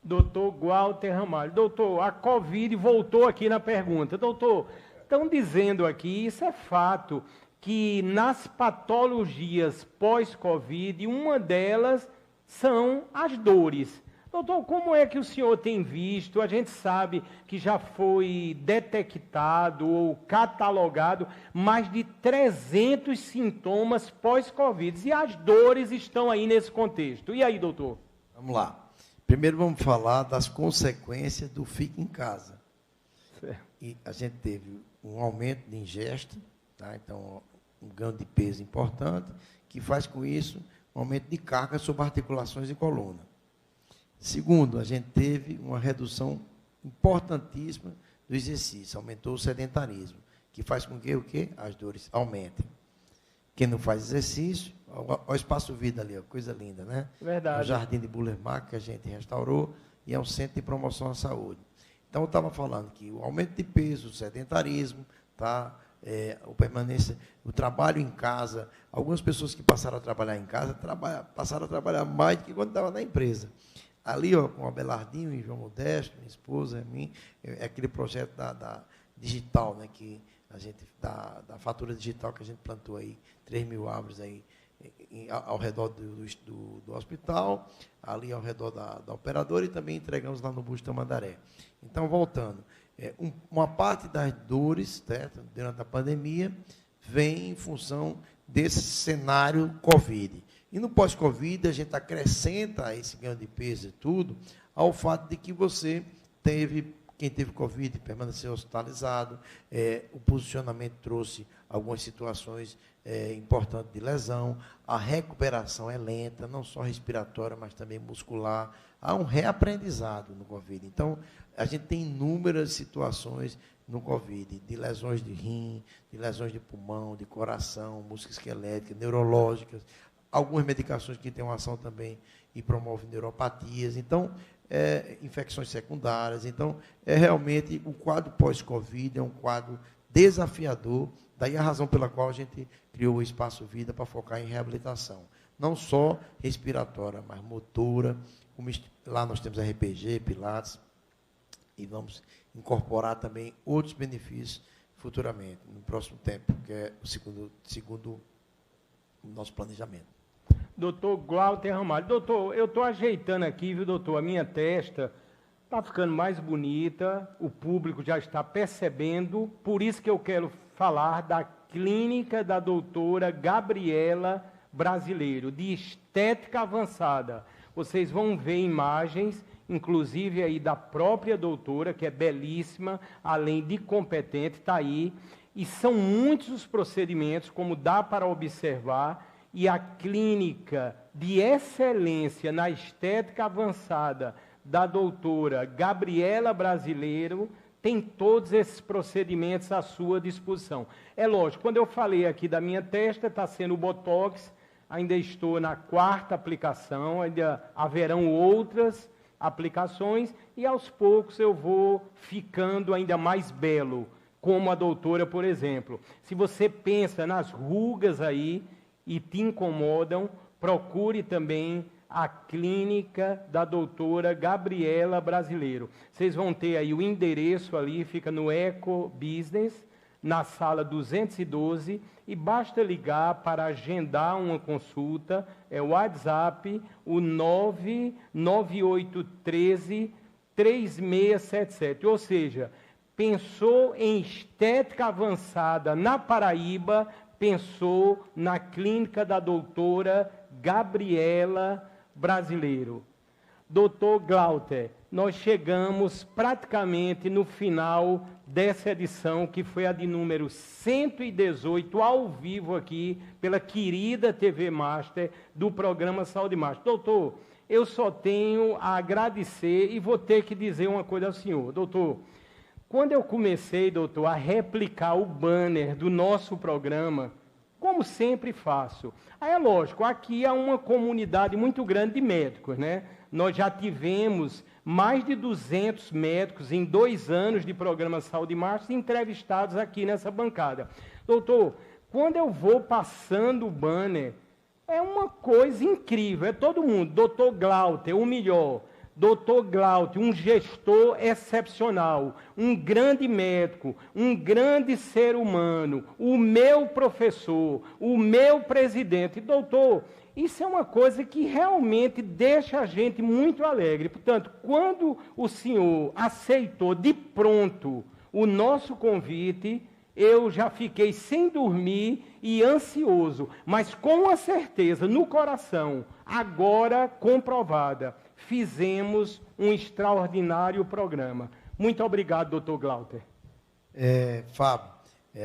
Speaker 1: Doutor Glauter Ramalho. Doutor, a Covid voltou aqui na pergunta. Doutor, estão dizendo aqui, isso é fato, que nas patologias pós-Covid, uma delas são as dores. Doutor, como é que o senhor tem visto? A gente sabe que já foi detectado ou catalogado mais de 300 sintomas pós-Covid. E as dores estão aí nesse contexto. E aí, doutor?
Speaker 2: Vamos lá. Primeiro vamos falar das consequências do fique em casa. Certo. E a gente teve um aumento de ingesta, tá? Então, um ganho de peso importante, que faz com isso um aumento de carga sobre articulações e coluna. Segundo, a gente teve uma redução importantíssima do exercício, aumentou o sedentarismo, que faz com que o quê? As dores aumentem. Quem não faz exercício, olha o Espaço Vida ali, ó, coisa linda, né?
Speaker 1: Verdade.
Speaker 2: É o Jardim de Bullermark que a gente restaurou e é um centro de promoção à saúde. Então, eu estava falando que o aumento de peso, o sedentarismo, tá? O trabalho em casa, algumas pessoas que passaram a trabalhar em casa, passaram a trabalhar mais do que quando estavam na empresa. Ali, ó, com o Abelardinho e João Modesto, minha esposa, mim, é aquele projeto da digital, né, que a gente, da fatura digital que a gente plantou aí, 3.000 árvores aí, ao redor do hospital, ali ao redor da operadora, e também entregamos lá no Busto Tamandaré. Então, voltando, uma parte das dores, certo, durante a pandemia vem em função desse cenário Covid. E no pós-Covid, a gente acrescenta esse ganho de peso e tudo, ao fato de que quem teve Covid permaneceu hospitalizado, o posicionamento trouxe algumas situações importantes de lesão, a recuperação é lenta, não só respiratória, mas também muscular, há um reaprendizado no Covid. Então, a gente tem inúmeras situações no Covid, de lesões de rim, de lesões de pulmão, de coração, músculo esquelética, neurológicas, algumas medicações que têm uma ação também e promovem neuropatias, então, infecções secundárias. Então, realmente, o quadro pós-Covid é um quadro desafiador, daí a razão pela qual a gente criou o Espaço Vida para focar em reabilitação. Não só respiratória, mas motora. Lá nós temos RPG, Pilates, e vamos incorporar também outros benefícios futuramente, no próximo tempo, que é o segundo nosso planejamento.
Speaker 1: Doutor Glauter Ramalho. Doutor, eu estou ajeitando aqui, viu, doutor? A minha testa está ficando mais bonita, o público já está percebendo, por isso que eu quero falar da clínica da doutora Gabriela Brasileiro, de estética avançada. Vocês vão ver imagens, inclusive aí da própria doutora, que é belíssima, além de competente, está aí. E são muitos os procedimentos, como dá para observar, e a clínica de excelência na estética avançada da doutora Gabriela Brasileiro tem todos esses procedimentos à sua disposição. É lógico, quando eu falei aqui da minha testa, está sendo o Botox, ainda estou na 4ª aplicação, ainda haverão outras aplicações, e aos poucos eu vou ficando ainda mais belo, como a doutora, por exemplo. Se você pensa nas rugas aí e te incomodam, procure também a clínica da doutora Gabriela Brasileiro. Vocês vão ter aí o endereço ali, fica no Eco Business, na sala 212, e basta ligar para agendar uma consulta, é o WhatsApp, o 99813-3677. Ou seja, pensou em estética avançada na Paraíba, pensou na clínica da doutora Gabriela Brasileiro. Doutor Glauter, nós chegamos praticamente no final dessa edição, que foi a de número 118, ao vivo aqui, pela querida TV Master, do programa Saúde Master. Doutor, eu só tenho a agradecer e vou ter que dizer uma coisa ao senhor. Doutor, quando eu comecei, doutor, a replicar o banner do nosso programa, como sempre faço, aí é lógico, aqui há uma comunidade muito grande de médicos, né? Nós já tivemos mais de 200 médicos em 2 anos de programa Saúde Master entrevistados aqui nessa bancada. Doutor, quando eu vou passando o banner, é uma coisa incrível, é todo mundo, doutor Glauter, o melhor, Dr. Glauter, um gestor excepcional, um grande médico, um grande ser humano, o meu professor, o meu presidente. Doutor, isso é uma coisa que realmente deixa a gente muito alegre. Portanto, quando o senhor aceitou de pronto o nosso convite, eu já fiquei sem dormir e ansioso, mas com a certeza no coração, agora comprovada, fizemos um extraordinário programa. Muito obrigado, doutor Glauter.
Speaker 2: Fábio,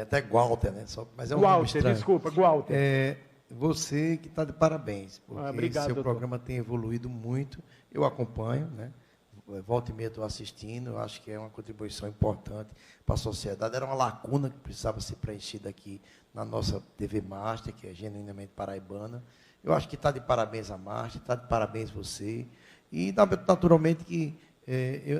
Speaker 2: até Walter, né? Mas é um
Speaker 1: Walter,
Speaker 2: nome estranho.
Speaker 1: Desculpa, Walter.
Speaker 2: Você que está de parabéns, porque
Speaker 1: obrigado,
Speaker 2: seu
Speaker 1: doutor.
Speaker 2: programa tem evoluído muito. Eu acompanho, né? Volta e meia estou assistindo, eu acho que é uma contribuição importante para a sociedade. Era uma lacuna que precisava ser preenchida aqui na nossa TV Master, que é genuinamente paraibana. Eu acho que está de parabéns a Master, está de parabéns você. E, naturalmente, que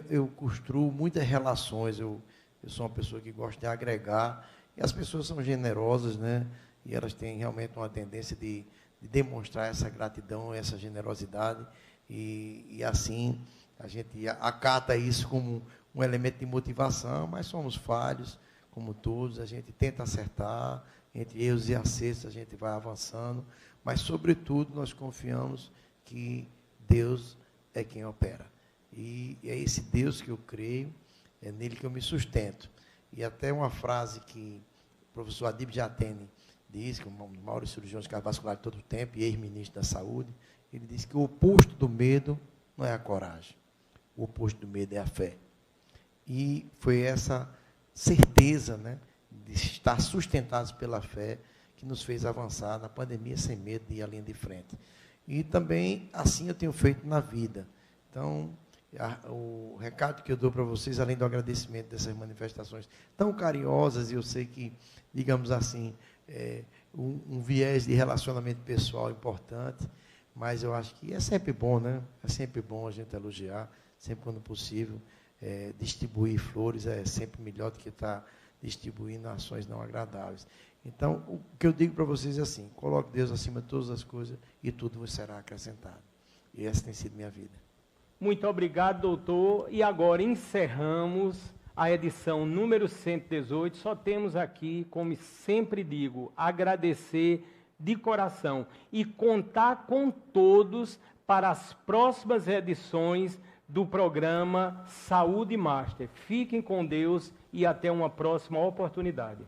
Speaker 2: eu construo muitas relações. Eu sou uma pessoa que gosta de agregar, e as pessoas são generosas, né? E elas têm realmente uma tendência de demonstrar essa gratidão, essa generosidade, e assim a gente acata isso como um elemento de motivação, mas somos falhos, como todos, a gente tenta acertar, entre erros e acertos a gente vai avançando, mas, sobretudo, nós confiamos que Deus é quem opera. E é esse Deus que eu creio, é nele que eu me sustento. E até uma frase que o professor Adib Jatene diz, que é um dos maiores cirurgiões cardiovasculares de todo o tempo, e ex-ministro da Saúde, ele diz que o oposto do medo não é a coragem, o oposto do medo é a fé. E foi essa certeza, né, de estar sustentados pela fé que nos fez avançar na pandemia sem medo de ir à linha de frente. E também assim eu tenho feito na vida. Então, o recado que eu dou para vocês, além do agradecimento dessas manifestações tão carinhosas, e eu sei que, digamos assim, um viés de relacionamento pessoal importante, mas eu acho que é sempre bom, né? É sempre bom a gente elogiar, sempre quando possível. Distribuir flores é sempre melhor do que estar distribuindo ações não agradáveis. Então, o que eu digo para vocês é assim: coloque Deus acima de todas as coisas e tudo vos será acrescentado. E essa tem sido minha vida.
Speaker 1: Muito obrigado, doutor. E agora encerramos a edição número 118. Só temos aqui, como sempre digo, agradecer de coração e contar com todos para as próximas edições do programa Saúde Master. Fiquem com Deus e até uma próxima oportunidade.